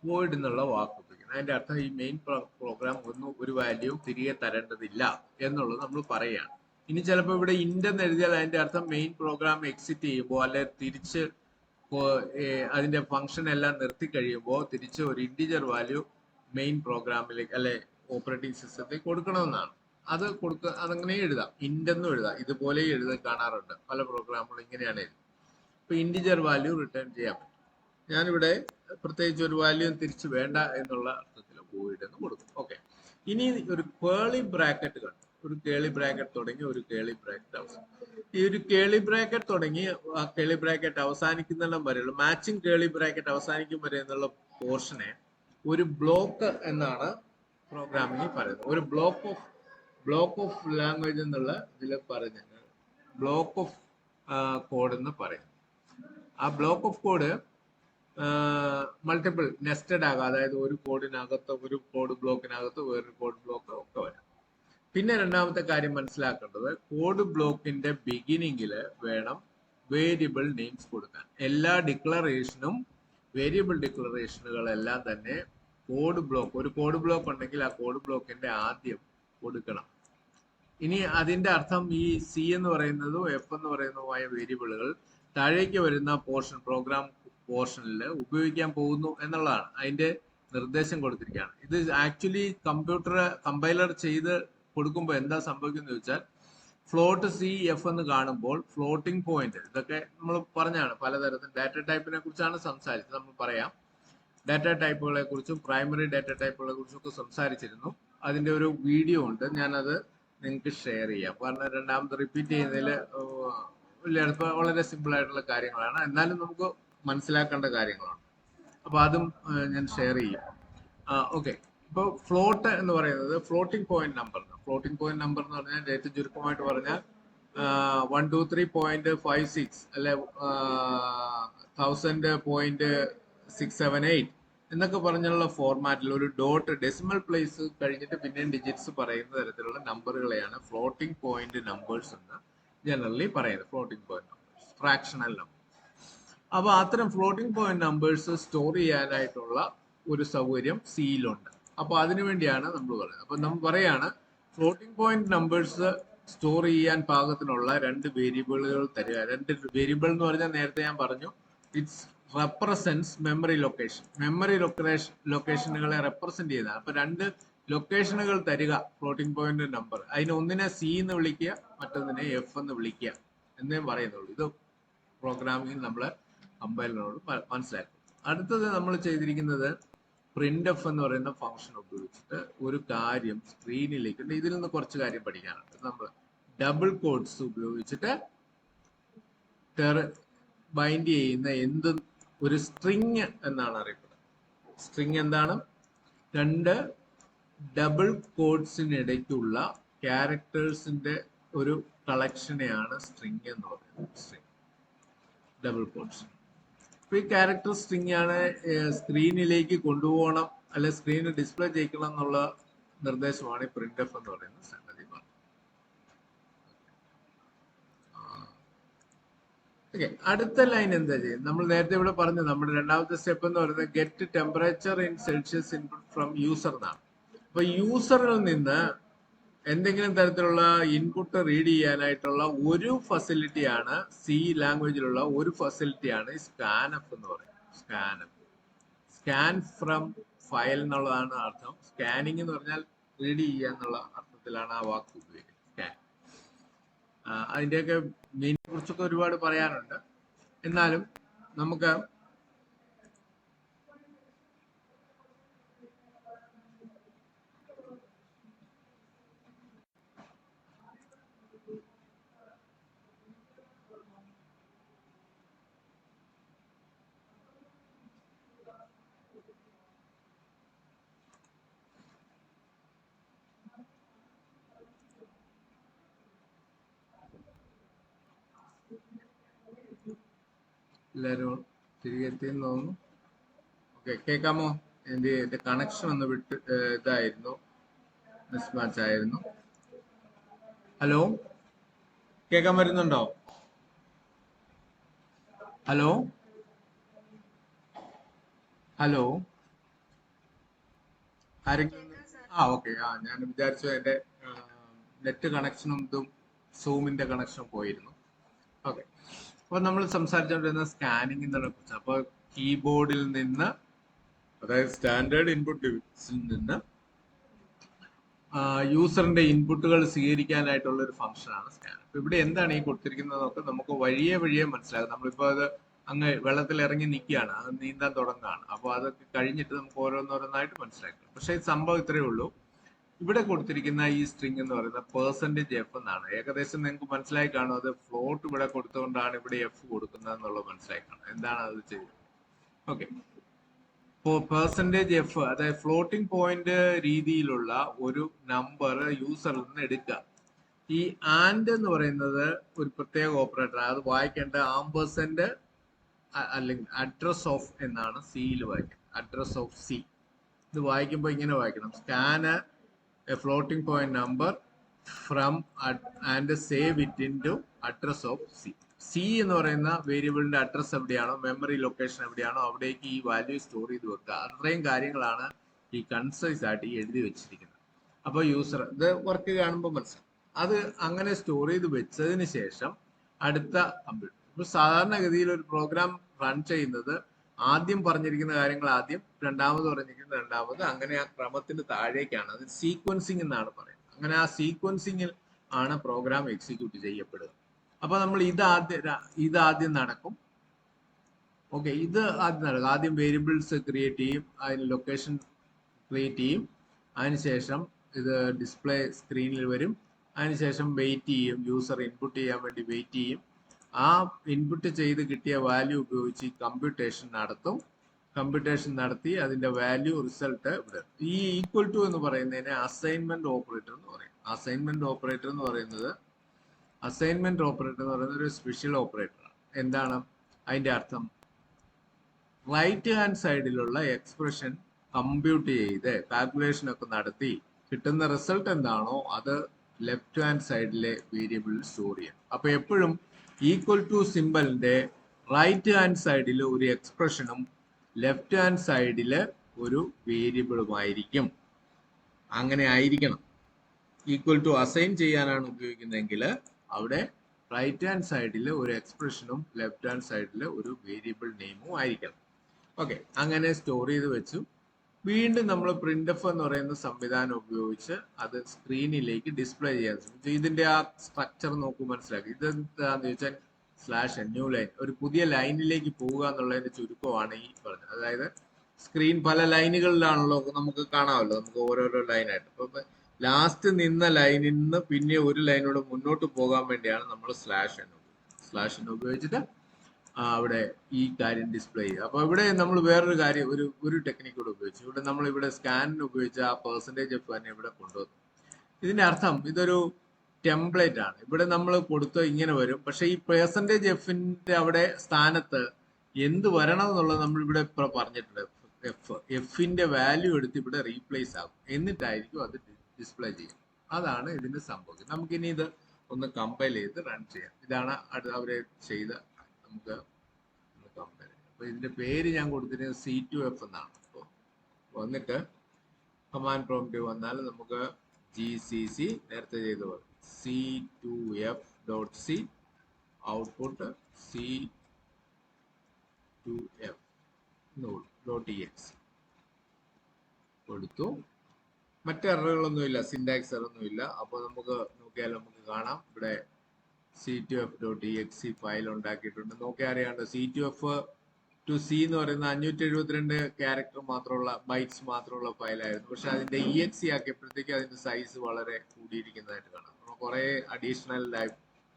വോയിഡ് എന്നുള്ള വാക്ക് ഉപയോഗിക്കുന്നത്. അതിന്റെ അർത്ഥം ഈ മെയിൻ പ്രോഗ്രാം ഒന്നും ഒരു വാല്യൂ തിരികെ തരേണ്ടതില്ല എന്നുള്ളത് നമ്മൾ പറയുകയാണ്. ഇനി ചിലപ്പോൾ ഇവിടെ ഇന്റ് എന്ന് എഴുതിയാൽ അതിന്റെ അർത്ഥം മെയിൻ പ്രോഗ്രാം എക്സിറ്റ് ചെയ്യുമ്പോൾ, അല്ലെ തിരിച്ച് അതിന്റെ ഫംഗ്ഷൻ എല്ലാം നിർത്തി കഴിയുമ്പോൾ തിരിച്ച് ഒരു ഇന്റിജർ വാല്യൂ മെയിൻ പ്രോഗ്രാമിലേക്ക് അല്ലെ ഓപ്പറേറ്റിംഗ് സിസ്റ്റത്തിൽ കൊടുക്കണമെന്നാണ്. അതങ്ങനെ എഴുതാം, ഇന്റ് എന്നും എഴുതാം. ഇതുപോലെ എഴുതാൻ കാണാറുണ്ട് പല പ്രോഗ്രാമുകളും ഇങ്ങനെയാണ് എഴുതുന്നത്. ഇപ്പൊ ഇന്റിജർ വാല്യൂ റിട്ടേൺ ചെയ്യാൻ പറ്റും. ഞാനിവിടെ പ്രത്യേകിച്ച് ഒരു വാല്യൂ തിരിച്ചു വേണ്ട എന്നുള്ള അർത്ഥത്തിൽ വോയിഡ് എന്ന് കൊടുക്കും. ഓക്കെ, ഇനി ഒരു കേളി ബ്രാക്കറ്റ് കണ്ടു. ഒരു കേളി ബ്രാക്കറ്റ് തുടങ്ങി ഒരു കേളി ബ്രാക്കറ്റ് അവസാനം. ഈ ഒരു കേളി ബ്രാക്കറ്റ് തുടങ്ങി ആ കേളി ബ്രാക്കറ്റ് അവസാനിക്കുന്നിടം വരെയുള്ള മാച്ചിങ് കേളി ബ്രാക്കറ്റ് അവസാനിക്കും വരെ എന്നുള്ള പോർഷനെ ഒരു ബ്ലോക്ക് എന്നാണ് പ്രോഗ്രാമിംഗ് പറയുന്നത്. ഒരു ബ്ലോക്ക് ഓഫ് ലാംഗ്വേജ് എന്നുള്ള ഇതിൽ പറഞ്ഞത് ബ്ലോക്ക് ഓഫ് കോഡ് എന്ന് പറയും. ആ block of code multiple nested ആകാം. അതായത് ഒരു കോഡിനകത്ത് ഒരു കോഡ് ബ്ലോക്കിനകത്ത് വേറൊരു കോഡ് ബ്ലോക്ക് ഒക്കെ വരാം. പിന്നെ രണ്ടാമത്തെ കാര്യം മനസ്സിലാക്കേണ്ടത്, കോഡ് ബ്ലോക്കിന്റെ ബിഗിനിങ്ങിൽ വേണം വേരിയബിൾ നെയിംസ് കൊടുക്കാൻ. എല്ലാ ഡിക്ലറേഷനും വേരിയബിൾ ഡിക്ലറേഷനുകളെല്ലാം തന്നെ ഒരു കോഡ് ബ്ലോക്ക് ഉണ്ടെങ്കിൽ ആ കോഡ് ബ്ലോക്കിന്റെ ആദ്യം കൊടുക്കണം. ഇനി അതിന്റെ അർത്ഥം ഈ സി എന്ന് പറയുന്നതും എഫ് എന്ന് പറയുന്നതുമായ വേരിയബിളുകൾ താഴേക്ക് വരുന്ന പ്രോഗ്രാം പോർഷനിൽ ഉപയോഗിക്കാൻ പോകുന്നു എന്നുള്ളതാണ്. അതിന്റെ നിർദ്ദേശം കൊടുത്തിരിക്കുകയാണ്. ഇത് ആക്ച്വലി കമ്പൈലർ ചെയ്ത് കൊടുക്കുമ്പോൾ എന്താ സംഭവിക്കുന്നത് ചോദിച്ചാൽ, ഫ്ലോട്ട് സി എഫ് എന്ന് കാണുമ്പോൾ ഫ്ലോട്ടിംഗ് പോയിന്റ്, ഇതൊക്കെ നമ്മൾ പറഞ്ഞാണ് പലതരത്തിൽ ഡാറ്റ ടൈപ്പിനെ കുറിച്ചാണ് സംസാരിച്ചത്. നമ്മൾ പറയാം, ഡാറ്റ ടൈപ്പുകളെ കുറിച്ചും പ്രൈമറി ഡാറ്റ ടൈപ്പുകളെ കുറിച്ചും ഒക്കെ സംസാരിച്ചിരുന്നു. അതിന്റെ ഒരു വീഡിയോ ഉണ്ട്, ഞാനത് നിങ്ങൾക്ക് ഷെയർ ചെയ്യാം. കാരണം രണ്ടാമത് റിപ്പീറ്റ് ചെയ്യുന്നതിൽ വളരെ സിമ്പിൾ ആയിട്ടുള്ള കാര്യങ്ങളാണ്, എന്നാലും നമുക്ക് മനസ്സിലാക്കേണ്ട കാര്യങ്ങളാണ്. അപ്പൊ അതും ഞാൻ ഷെയർ ചെയ്യും. ഓക്കെ, ഇപ്പൊ ഫ്ലോട്ട് എന്ന് പറയുന്നത് ഫ്ലോട്ടിംഗ് പോയിന്റ് നമ്പർ എന്ന് പറഞ്ഞാൽ ഏറ്റവും ചുരുക്കമായിട്ട് പറഞ്ഞാൽ 123.56 അല്ലെ 1000.678 എന്നൊക്കെ പറഞ്ഞുള്ള ഫോർമാറ്റിൽ ഒരു ഡോട്ട് ഡെസിമൽ പ്ലേസ് കഴിഞ്ഞിട്ട് പിന്നെ ഡിജിറ്റ്സ് പറയുന്ന തരത്തിലുള്ള നമ്പറുകളെയാണ് ഫ്ലോട്ടിംഗ് പോയിന്റ് നമ്പേഴ്സ് എന്ന് ജനറലി പറയുന്നത്. Floating point numbers, fractional number. അപ്പൊ അത്തരം ഫ്ലോട്ടിംഗ് പോയിന്റ് നമ്പേഴ്സ് സ്റ്റോർ ചെയ്യാനായിട്ടുള്ള ഒരു സൗകര്യം സിയിലുണ്ട്. അപ്പൊ അതിനുവേണ്ടിയാണ് നമ്മൾ പറയുന്നത്. അപ്പൊ നമ്മൾ പറയാണ്, ഫ്ലോട്ടിംഗ് പോയിന്റ് നമ്പേഴ്സ് സ്റ്റോർ ചെയ്യാൻ പാകത്തിനുള്ള രണ്ട് വേരിയബിളുകൾ തരിക. രണ്ട് വേരിയബിൾ എന്ന് പറഞ്ഞാൽ നേരത്തെ ഞാൻ പറഞ്ഞു, ഇറ്റ്സ് റെപ്രസെന്റ്സ് മെമ്മറി ലൊക്കേഷനുകളെ റെപ്രസെന്റ് ചെയ്യുന്നതാണ്. അപ്പൊ രണ്ട് ലൊക്കേഷനുകൾ തരിക ഫ്ലോട്ടിംഗ് പോയിന്റ് നമ്പർ. അതിന് ഒന്നിനെ സി എന്ന് വിളിക്കുക, മറ്റൊന്നിനെ എഫ് എന്ന് വിളിക്കുക എന്നേ പറയുന്നുള്ളൂ. ഇത് പ്രോഗ്രാമിംഗ് നമ്മൾ കമ്പൈലറിനോട് മനസ്സിലാക്കും. അടുത്തത് നമ്മൾ ചെയ്തിരിക്കുന്നത് പ്രിന്റ് എഫ് എന്ന് പറയുന്ന ഫംഗ്ഷൻ ഉപയോഗിച്ചിട്ട് ഒരു കാര്യം സ്ക്രീനിലേക്ക്, ഇതിൽ നിന്ന് കുറച്ച് കാര്യം പഠിക്കാനുണ്ട്. നമ്മൾ ഡബിൾ കോഡ്സ് ഉപയോഗിച്ചിട്ട് ബൈൻഡ് ചെയ്യുന്ന എന്ത് ഒരു സ്ട്രിങ് എന്നാണ് അറിയപ്പെടുന്നത്. സ്ട്രിങ് എന്താണ്? രണ്ട് ഡബിൾ കോഡ്സിനിടയ്ക്കുള്ള ക്യാരക്ടേഴ്സിന്റെ ഒരു കളക്ഷനെയാണ് സ്ട്രിങ് എന്ന് പറയുന്നത്. String, double quotes. ഈ ക്യാരക്ടർ സ്ട്രിങ് ആണ് സ്ക്രീനിലേക്ക് കൊണ്ടുപോകണം അല്ലെ സ്ക്രീനിൽ ഡിസ്പ്ലേ ചെയ്യിക്കണം എന്നുള്ള നിർദ്ദേശമാണ് ഈ പ്രിന്റ് എഫ് എന്ന് പറയുന്ന സംഗതി. ഓക്കെ, അടുത്ത ലൈൻ എന്താ ചെയ്യുന്നത്? നമ്മൾ നേരത്തെ ഇവിടെ പറഞ്ഞു നമ്മുടെ രണ്ടാമത്തെ സ്റ്റെപ്പ് എന്ന് പറയുന്നത് get temperature in Celsius input from user എന്നാണ്. അപ്പൊ യൂസറിൽ നിന്ന് എന്തെങ്കിലും തരത്തിലുള്ള ഇൻപുട്ട് റീഡ് ചെയ്യാനായിട്ടുള്ള ഒരു ഫെസിലിറ്റിയാണ്, സി ലാംഗ്വേജിലുള്ള ഒരു ഫെസിലിറ്റിയാണ് സ്കാൻഎഫ് എന്ന് പറയുന്നത്. സ്കാൻഎഫ്, സ്കാൻ ഫ്രം ഫയൽ എന്നുള്ളതാണ് അർത്ഥം. സ്കാനിങ് എന്ന് പറഞ്ഞാൽ റീഡ് ചെയ്യുക എന്നുള്ള അർത്ഥത്തിലാണ് ആ വാക്ക് ഉപയോഗിക്കുന്നത്, സ്കാൻ. അതിന്റെയൊക്കെ മീനിനെ കുറിച്ചൊക്കെ ഒരുപാട് പറയാനുണ്ട്. എന്നാലും നമുക്ക് എല്ലാവരും തിരികെ എത്തിയെന്ന് തോന്നുന്നു. ഓക്കെ, കേൾക്കാമോ? എന്റെ കണക്ഷൻ ഒന്ന് വിട്ട് ഇതായിരുന്നു, മിസ്മാച്ച് ആയിരുന്നു. ഹലോ, കേൾക്കാൻ വരുന്നുണ്ടോ? ഹലോ ഹലോ, ആരെങ്കിലും? ഓക്കെ. ഞാൻ വിചാരിച്ചു എന്റെ നെറ്റ് കണക്ഷനും ഇതും സൂമിന്റെ കണക്ഷനും പോയിരുന്നു. ഓക്കെ, അപ്പൊ നമ്മൾ സംസാരിച്ചുകൊണ്ടിരുന്ന സ്കാനിങ്ങിനെ കുറിച്ച്. അപ്പൊ കീബോർഡിൽ നിന്ന്, അതായത് സ്റ്റാൻഡേർഡ് ഇൻപുട്ട് ഡിവൈസിൽ നിന്ന് യൂസറിന്റെ ഇൻപുട്ടുകൾ സ്വീകരിക്കാനായിട്ടുള്ള ഒരു ഫംഗ്ഷനാണ് സ്കാൻ. അപ്പൊ ഇവിടെ എന്താണ് ഈ കൊടുത്തിരിക്കുന്നതൊക്കെ നമുക്ക് വഴിയെ മനസ്സിലാകും. നമ്മളിപ്പോ അത് അങ്ങ് വെള്ളത്തിൽ ഇറങ്ങി നിൽക്കുകയാണ്, അത് നീന്താൻ തുടങ്ങുകയാണ്. അപ്പോൾ അതൊക്കെ കഴിഞ്ഞിട്ട് നമുക്ക് ഓരോന്നോരോന്നായിട്ട് മനസ്സിലാക്കും. പക്ഷെ ഈ സംഭവം ഇത്രയേ ഉള്ളൂ. ഇവിടെ കൊടുത്തിരിക്കുന്ന ഈ സ്ട്രിങ് എന്ന് പറയുന്നത് പെർസെന്റേജ് എഫ് എന്നാണ്. ഏകദേശം നിങ്ങൾക്ക് മനസ്സിലായി കാണും, അത് ഫ്ലോട്ട് ഇവിടെ കൊടുത്തുകൊണ്ടാണ് ഇവിടെ എഫ് കൊടുക്കുന്നത് എന്നുള്ളത് മനസ്സിലായി കാണും. എന്താണ് അത് ചെയ്യുന്നത്? ഓക്കെ, പെർസെന്റേജ് എഫ്, അതായത് ഫ്ലോട്ടിംഗ് പോയിന്റ് രീതിയിലുള്ള ഒരു നമ്പർ യൂസറിൽ നിന്ന് എടുക്കുക. ഈ ആൻഡ് എന്ന് പറയുന്നത് ഒരു പ്രത്യേക ഓപ്പറേറ്റർ, അത് വായിക്കേണ്ട ആംപേഴ്സന്റ് അല്ലെങ്കിൽ അഡ്രസ് ഓഫ് എന്നാണ് സിയിൽ വായിക്കുന്നത്. Address of C. ഇത് വായിക്കുമ്പോൾ ഇങ്ങനെ വായിക്കണം: scan a floating point number from and save it in to address of C. C എന്ന് പറയുന്ന വേരിയബിളിന്റെ അഡ്രസ് എവിടെയാണോ, മെമ്മറി ലൊക്കേഷൻ എവിടെയാണോ, അവിടേക്ക് ഈ വാല്യൂ സ്റ്റോർ ചെയ്ത് വെക്കുക. അത്രയും കാര്യങ്ങളാണ് ഈ കൺസൈസ് ആയിട്ട് ഈ എഴുതി വെച്ചിരിക്കുന്നത്. അപ്പോൾ യൂസർ ഇത് വർക്ക് കാണുമ്പോൾ മനസ്സിലാവും. അത് അങ്ങനെ സ്റ്റോർ ചെയ്ത് വെച്ചതിന് ശേഷം അടുത്ത കമ്പ്യൂട്ടർ, ഇപ്പൊ സാധാരണഗതിയിൽ ഒരു പ്രോഗ്രാം റൺ ചെയ്യുന്നത് ആദ്യം പറഞ്ഞിരിക്കുന്ന കാര്യങ്ങൾ ആദ്യം, രണ്ടാമത് പറഞ്ഞിരിക്കുന്നത് രണ്ടാമത്, അങ്ങനെ ആ ക്രമത്തിന് താഴേക്കാണ്. അത് സീക്വൻസിങ് എന്നാണ് പറയുന്നത്. അങ്ങനെ ആ സീക്വൻസിങ്ങിൽ ആണ് പ്രോഗ്രാം എക്സിക്യൂട്ട് ചെയ്യപ്പെടുക. അപ്പൊ നമ്മൾ ഇതാദ്യം നടക്കും. ഓക്കെ, ഇത് ആദ്യം നടക്കും. ആദ്യം വേരിയബിൾസ് ക്രിയേറ്റ് ചെയ്യും, അതിന് ലൊക്കേഷൻ ക്രിയേറ്റ് ചെയ്യും. അതിനുശേഷം ഇത് ഡിസ്പ്ലേ സ്ക്രീനിൽ വരും. അതിനുശേഷം വെയിറ്റ് ചെയ്യും, യൂസർ ഇൻപുട്ട് ചെയ്യാൻ വേണ്ടി വെയിറ്റ് ചെയ്യും. ആ ഇൻപുട്ട് ചെയ്ത് കിട്ടിയ വാല്യൂ ഉപയോഗിച്ച് കമ്പ്യൂട്ടേഷൻ നടത്തും. കമ്പ്യൂട്ടേഷൻ നടത്തി അതിന്റെ വാല്യൂ റിസൾട്ട് ഇവിടെ. ഈ ഈക്വൽ ടു എന്ന് പറയുന്നതിനെ അസൈൻമെന്റ് ഓപ്പറേറ്റർ എന്ന് പറയും. അസൈൻമെന്റ് ഓപ്പറേറ്റർ എന്ന് പറയുന്നത് ഒരു സ്പെഷ്യൽ ഓപ്പറേറ്ററാണ്. എന്താണ് അതിന്റെ അർത്ഥം? റൈറ്റ് ഹാൻഡ് സൈഡിലുള്ള എക്സ്പ്രഷൻ കമ്പ്യൂട്ട് ചെയ്ത് കാൽക്കുലേഷൻ ഒക്കെ നടത്തി കിട്ടുന്ന റിസൾട്ട് എന്താണോ അത് ലെഫ്റ്റ് ഹാൻഡ് സൈഡിലെ വേരിയബിളിൽ സ്റ്റോർ ചെയ്യണം. അപ്പൊ എപ്പോഴും ഈക്വൽ ടു സിമ്പലിന്റെ റൈറ്റ് ഹാൻഡ് സൈഡിൽ ഒരു എക്സ്പ്രഷനും ലെഫ്റ്റ് ഹാൻഡ് സൈഡില് ഒരു വേരിയബിളുമായിരിക്കും. അങ്ങനെ ആയിരിക്കണം. ഈക്വൽ ടു അസൈൻ ചെയ്യാനാണ് ഉപയോഗിക്കുന്നതെങ്കിൽ അവിടെ റൈറ്റ് ഹാൻഡ് സൈഡിൽ ഒരു എക്സ്പ്രഷനും ലെഫ്റ്റ് ഹാൻഡ് സൈഡിൽ ഒരു വേരിയബിൾ നെയിമും ആയിരിക്കണം. ഓക്കെ, അങ്ങനെ സ്റ്റോർ ചെയ്ത് വെച്ചു. വീണ്ടും നമ്മൾ പ്രിന്റ് എഫ് എന്ന് പറയുന്ന സംവിധാനം ഉപയോഗിച്ച് അത് സ്ക്രീനിലേക്ക് ഡിസ്പ്ലേ ചെയ്യാൻ ശ്രമിച്ചു. ഇതിന്റെ ആ സ്ട്രക്ചർ നോക്കൂ, മനസ്സിലാക്കി. ഇതെന്താന്ന് ചോദിച്ചാൽ /n ന്യൂ ലൈൻ, ഒരു പുതിയ ലൈനിലേക്ക് പോവുക എന്നുള്ളതിന്റെ ചുരുക്കമാണ് ഈ പറഞ്ഞത്. അതായത് സ്ക്രീൻ പല ലൈനുകളിലാണല്ലോ നമുക്ക് കാണാമല്ലോ, നമുക്ക് ഓരോരോ ലൈനായിട്ട്. അപ്പൊ ലാസ്റ്റ് നിന്ന ലൈനിൽ നിന്ന് പിന്നെ ഒരു ലൈനോട് മുന്നോട്ട് പോകാൻ വേണ്ടിയാണ് നമ്മൾ സ്ലാഷ് എന്ന് ഉപയോഗിച്ചിട്ട് അവിടെ ഈ കാര്യം ഡിസ്പ്ലേ ചെയ്യുക. അപ്പൊ ഇവിടെ നമ്മൾ വേറൊരു കാര്യം, ഒരു ടെക്നിക്ക് കൂടെ ഉപയോഗിച്ചു. ഇവിടെ നമ്മൾ ഇവിടെ സ്കാനിന് ഉപയോഗിച്ച ആ പെർസെൻറ്റേജ് എഫ് തന്നെ ഇവിടെ കൊണ്ടുവന്നു. ഇതിന്റെ അർത്ഥം ഇതൊരു ടെംപ്ലേറ്റ് ആണ്. ഇവിടെ നമ്മൾ കൊടുത്ത ഇങ്ങനെ വരും, പക്ഷെ ഈ പെർസെൻറ്റേജ് എഫിന്റെ അവിടെ സ്ഥാനത്ത് എന്ത് വരണം എന്നുള്ളത് നമ്മൾ ഇവിടെ ഇപ്പൊ പറഞ്ഞിട്ടുണ്ട്. എഫിന്റെ വാല്യൂ എടുത്ത് ഇവിടെ റീപ്ലേസ് ആകും, എന്നിട്ടായിരിക്കും അത് ഡിസ്പ്ലേ ചെയ്യും. അതാണ് ഇതിന്റെ സംഭവം. നമുക്കിനി ഇത് ഒന്ന് കമ്പൈൽ ചെയ്ത് റൺ ചെയ്യാം. ഇതാണ് അവരെ ചെയ്ത, നമുക്ക് കമ്പയർ ചെയ്യാം. അപ്പൊ ഇതിന്റെ പേര് ഞാൻ കൊടുത്തിരുന്നത് C2F എന്നാണ്. അപ്പോൾ വന്നിട്ട് കമാൻഡ് പ്രോംപ്റ്റ് വന്നാൽ നമുക്ക് GCC നേരത്തെ ചെയ്ത പോലെ C2F.c ഔട്ട്പുട്ട് C2F.exe കൊടുത്തു. മറ്റ് എററുകളൊന്നുമില്ല, സിൻടാക്സ് എററൊന്നുമില്ല. അപ്പോൾ നമുക്ക് നോക്കിയാൽ നമുക്ക് കാണാം ഇവിടെ C2F.exe ഫയൽ ഉണ്ടാക്കിയിട്ടുണ്ട്. നോക്കിയാൽ അറിയാണ്ട് C2F to C എന്ന് പറയുന്ന 572 ക്യാരക്ടർ മാത്രമുള്ള, ബൈറ്റ്സ് മാത്രമുള്ള ഫയലായിരുന്നു. പക്ഷെ അതിന്റെ EXE ആക്കിയപ്പോഴത്തേക്ക് അതിന്റെ സൈസ് വളരെ കൂടിയിരിക്കുന്നതായിട്ട് കാണാം. കുറെ അഡീഷണൽ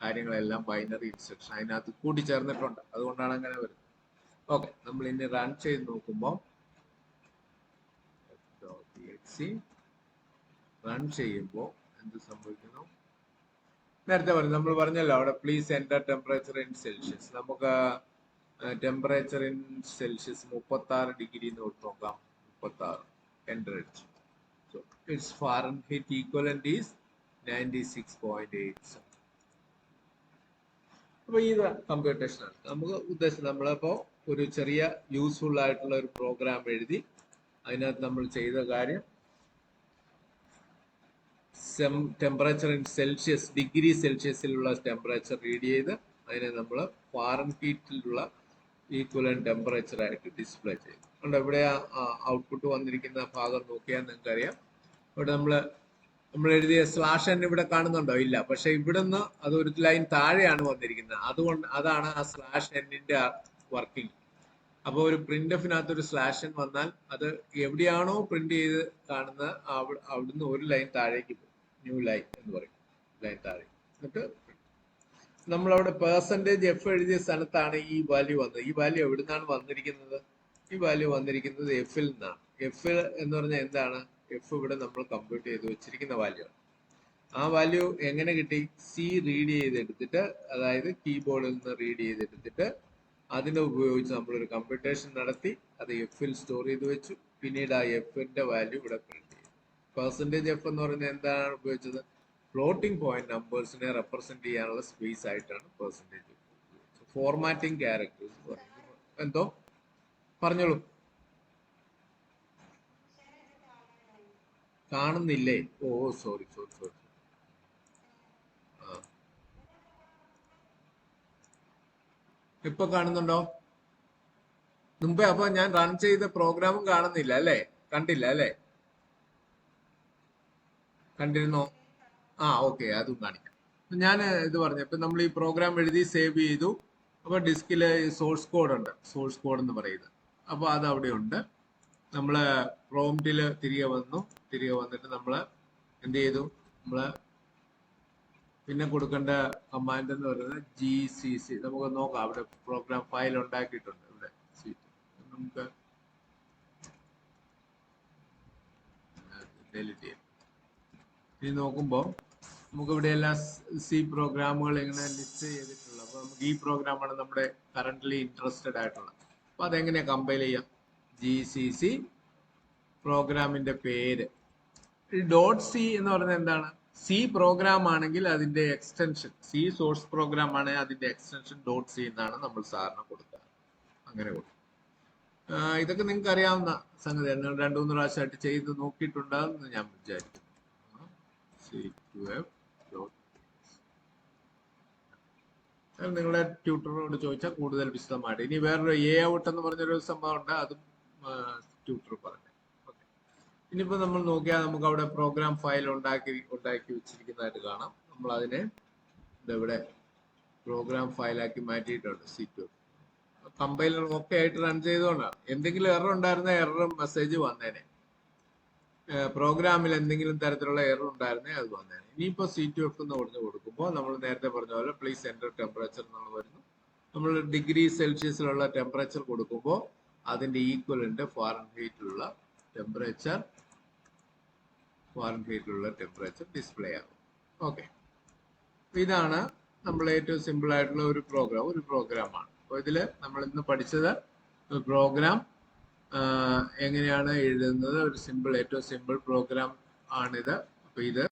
കാര്യങ്ങളെല്ലാം ബൈനറി ഇൻസ്ട്രക്ഷൻ അതിനകത്ത് കൂട്ടിച്ചേർന്നിട്ടുണ്ട്. അതുകൊണ്ടാണ് അങ്ങനെ വരുന്നത്. ഓക്കെ, നമ്മൾ ഇനി റൺ ചെയ്ത് നോക്കുമ്പോൾ റൺ ചെയ്യുമ്പോൾ എന്ത് സംഭവിക്കുന്നു? നേരത്തെ പറഞ്ഞു, നമ്മൾ പറഞ്ഞല്ലോ അവിടെ please enter temperature in Celsius. നമുക്ക് ടെമ്പറേച്ചർ ഇൻ സെൽഷ്യസ് 36 ഡിഗ്രി എന്ന് കൊടുത്ത് നോക്കാം. 36 എൻ്റർ അടിച്ചു. So it's Fahrenheit equivalent is 96.87. അപ്പൊ ഇത് കമ്പ്യൂട്ടേഷൻ ആണ് നമുക്ക് ഉദ്ദേശിച്ചത്. നമ്മളിപ്പോ ഒരു ചെറിയ യൂസ്ഫുൾ ആയിട്ടുള്ള ഒരു പ്രോഗ്രാം എഴുതി അതിനകത്ത് നമ്മൾ ചെയ്ത കാര്യം ടെമ്പറേച്ചർ ഇൻ സെൽഷ്യസ്, ഡിഗ്രി സെൽഷ്യസിലുള്ള ടെമ്പറേച്ചർ റീഡ് ചെയ്ത് അതിനെ നമ്മൾ ഫാരൻഹീറ്റിലുള്ള ഈക്വലന്റ് ടെമ്പറേച്ചർ ആയിട്ട് ഡിസ്പ്ലേ ചെയ്തു. അതുകൊണ്ട് ഇവിടെ ഔട്ട്പുട്ട് വന്നിരിക്കുന്ന ഭാഗം നോക്കിയാൽ നിങ്ങൾക്ക് അറിയാം. ഇവിടെ നമ്മൾ എഴുതിയ /n ഇവിടെ കാണുന്നുണ്ടോ? ഇല്ല. പക്ഷെ ഇവിടുന്ന് അത് ഒരു ലൈൻ താഴെയാണ് വന്നിരിക്കുന്നത്. അതാണ് ആ /n വർക്കിംഗ്. അപ്പോൾ ഒരു പ്രിന്റ്എഫിനകത്ത് ഒരു /n വന്നാൽ അത് എവിടെയാണോ പ്രിന്റ് ചെയ്ത് കാണുന്നത് അവിടുന്ന് ഒരു ലൈൻ താഴേക്ക് പോകും. ന്യൂ ലൈൻ എന്ന് പറയും, ലൈൻ താഴെ. എന്നിട്ട് നമ്മളവിടെ പെർസെൻറ്റേജ് എഫ് എഴുതിയ സ്ഥലത്താണ് ഈ വാല്യൂ വന്നത്. ഈ വാല്യൂ എവിടെ നിന്നാണ് വന്നിരിക്കുന്നത്? ഈ വാല്യൂ വന്നിരിക്കുന്നത് എഫിൽ നിന്നാണ്. എഫ് എന്ന് പറഞ്ഞാൽ എന്താണ്? എഫ് ഇവിടെ നമ്മൾ കമ്പ്യൂട്ട് ചെയ്ത് വെച്ചിരിക്കുന്ന വാല്യൂ ആണ്. ആ വാല്യൂ എങ്ങനെ കിട്ടി? സി റീഡ് ചെയ്തെടുത്തിട്ട്, അതായത് കീബോർഡിൽ നിന്ന് റീഡ് ചെയ്തെടുത്തിട്ട് അതിനെ ഉപയോഗിച്ച് നമ്മളൊരു കമ്പ്യൂട്ടേഷൻ നടത്തി അത് എഫിൽ സ്റ്റോർ ചെയ്ത് വെച്ചു. പിന്നീട് ആ എഫിന്റെ വാല്യൂ ഇവിടെ പ്രിന്റ് ചെയ്തു. പെർസെൻറ്റേജ് എഫ് എന്ന് പറയുന്നത് എന്താണ് ഉപയോഗിച്ചത്? ഫ്ലോട്ടിംഗ് പോയിന്റ് നമ്പേഴ്സിനെ റെപ്രസെന്റ് ചെയ്യാനുള്ള സ്പേസ് ആയിട്ടാണ് പെർസെൻറ്റേജ്. Formatting characters. എന്തോ പറഞ്ഞോളൂ. കാണുന്നില്ലേ? ഓ സോറി. ഇപ്പൊ കാണുന്നുണ്ടോ? മുമ്പേ അപ്പൊ ഞാൻ റൺ ചെയ്ത പ്രോഗ്രാമും കാണുന്നില്ല അല്ലേ? കണ്ടില്ല അല്ലേ? കണ്ടിരുന്നോ? ഓക്കെ, അതും കാണിക്കാം. ഞാൻ ഇത് പറഞ്ഞു. ഇപ്പൊ നമ്മൾ ഈ പ്രോഗ്രാം എഴുതി സേവ് ചെയ്തു. അപ്പൊ ഡിസ്കില് സോഴ്സ് കോഡ് ഉണ്ട്, സോഴ്സ് കോഡ് എന്ന് പറയുന്നത്. അപ്പൊ അത് അവിടെ ഉണ്ട്. നമ്മള് പ്രോംപ്റ്റില് തിരികെ വന്നിട്ട് നമ്മള് എന്ത് ചെയ്തു? നമ്മള് പിന്നെ കൊടുക്കേണ്ട കമാൻഡ് എന്ന് പറയുന്നത് GCC. നമുക്ക് നോക്കാം, അവിടെ പ്രോഗ്രാം ഫയൽ ഉണ്ടാക്കിയിട്ടുണ്ട്. ഇവിടെ നമുക്ക് ഡിലീറ്റ് ചെയ്യാം. ഇനി നോക്കുമ്പോൾ നമുക്ക് ഇവിടെ എല്ലാം C പ്രോഗ്രാമുകൾ ഇങ്ങനെ ലിസ്റ്റ് ചെയ്തിട്ടുള്ളത്. അപ്പൊ നമുക്ക് ഈ പ്രോഗ്രാമാണ് നമ്മുടെ കറന്റ്ലി ഇൻട്രസ്റ്റഡ് ആയിട്ടുള്ളത്. അപ്പൊ അതെങ്ങനെയാ കമ്പൈൽ ചെയ്യാം? GCC പ്രോഗ്രാമിന്റെ പേര് .c എന്ന് പറയുന്നത് എന്താണ്? C പ്രോഗ്രാം ആണെങ്കിൽ അതിന്റെ എക്സ്റ്റൻഷൻ, C സോഴ്സ് പ്രോഗ്രാം ആണെങ്കിൽ അതിന്റെ എക്സ്റ്റൻഷൻ .c എന്നാണ് നമ്മൾ സാധാരണ കൊടുക്കുക. അങ്ങനെ കൊടുക്കും. ഇതൊക്കെ നിങ്ങൾക്ക് അറിയാവുന്ന സംഗതിയാണ്. നിങ്ങൾ 2-3 പ്രാവശ്യമായിട്ട് ചെയ്ത് നോക്കിയിട്ടുണ്ടാകുമെന്ന് ഞാൻ വിചാരിക്കുന്നു. നിങ്ങളുടെ ട്യൂട്ടറോട് ചോദിച്ചാൽ കൂടുതൽ വിശദമായിട്ട്. ഇനി വേറൊരു ഔട്ട് എന്ന് പറഞ്ഞൊരു സംഭവം ഉണ്ട്, അതും ട്യൂട്ടർ പറഞ്ഞു. ഇനിയിപ്പോ നമ്മൾ നോക്കിയാൽ നമുക്ക് അവിടെ പ്രോഗ്രാം ഫയൽ ഉണ്ടാക്കി വെച്ചിരിക്കുന്നതായിട്ട് കാണാം. നമ്മൾ അതിനെ ഇവിടെ പ്രോഗ്രാം ഫയലാക്കി മാറ്റിയിട്ടുണ്ട് C2. കമ്പൈലറും ഒക്കെ ആയിട്ട് റൺ ചെയ്തുകൊണ്ടാണ്. എന്തെങ്കിലും എറർ ഉണ്ടായിരുന്ന എറർ മെസ്സേജ് വന്നേനെ, പ്രോഗ്രാമിൽ എന്തെങ്കിലും തരത്തിലുള്ള എറർ ഉണ്ടായിരുന്നേ അത് വന്നേനെ. ഇനിയിപ്പോൾ C2F എന്ന് കൊടുക്കുമ്പോൾ നമ്മൾ നേരത്തെ പറഞ്ഞ പോലെ പ്ലീസ് എൻ്റർ ടെമ്പറേച്ചർ എന്നുള്ള വരുന്നു. നമ്മൾ ഡിഗ്രി സെൽഷ്യസിലുള്ള ടെമ്പറേച്ചർ കൊടുക്കുമ്പോൾ അതിന്റെ ഈക്വലന്റ് ഫാരൻഹീറ്റിലുള്ള ടെമ്പറേച്ചർ ഡിസ്പ്ലേ ആകും. ഓക്കെ, ഇതാണ് നമ്മൾ ഏറ്റവും സിമ്പിൾ ആയിട്ടുള്ള ഒരു പ്രോഗ്രാമാണ്. അപ്പോൾ ഇതിൽ നമ്മൾ ഇന്ന് പഠിച്ചത് പ്രോഗ്രാം എങ്ങനെയാണ് എഴുതുന്നത്, ഒരു ഏറ്റവും സിമ്പിൾ പ്രോഗ്രാം ആണിത്. അപ്പോൾ ഇത്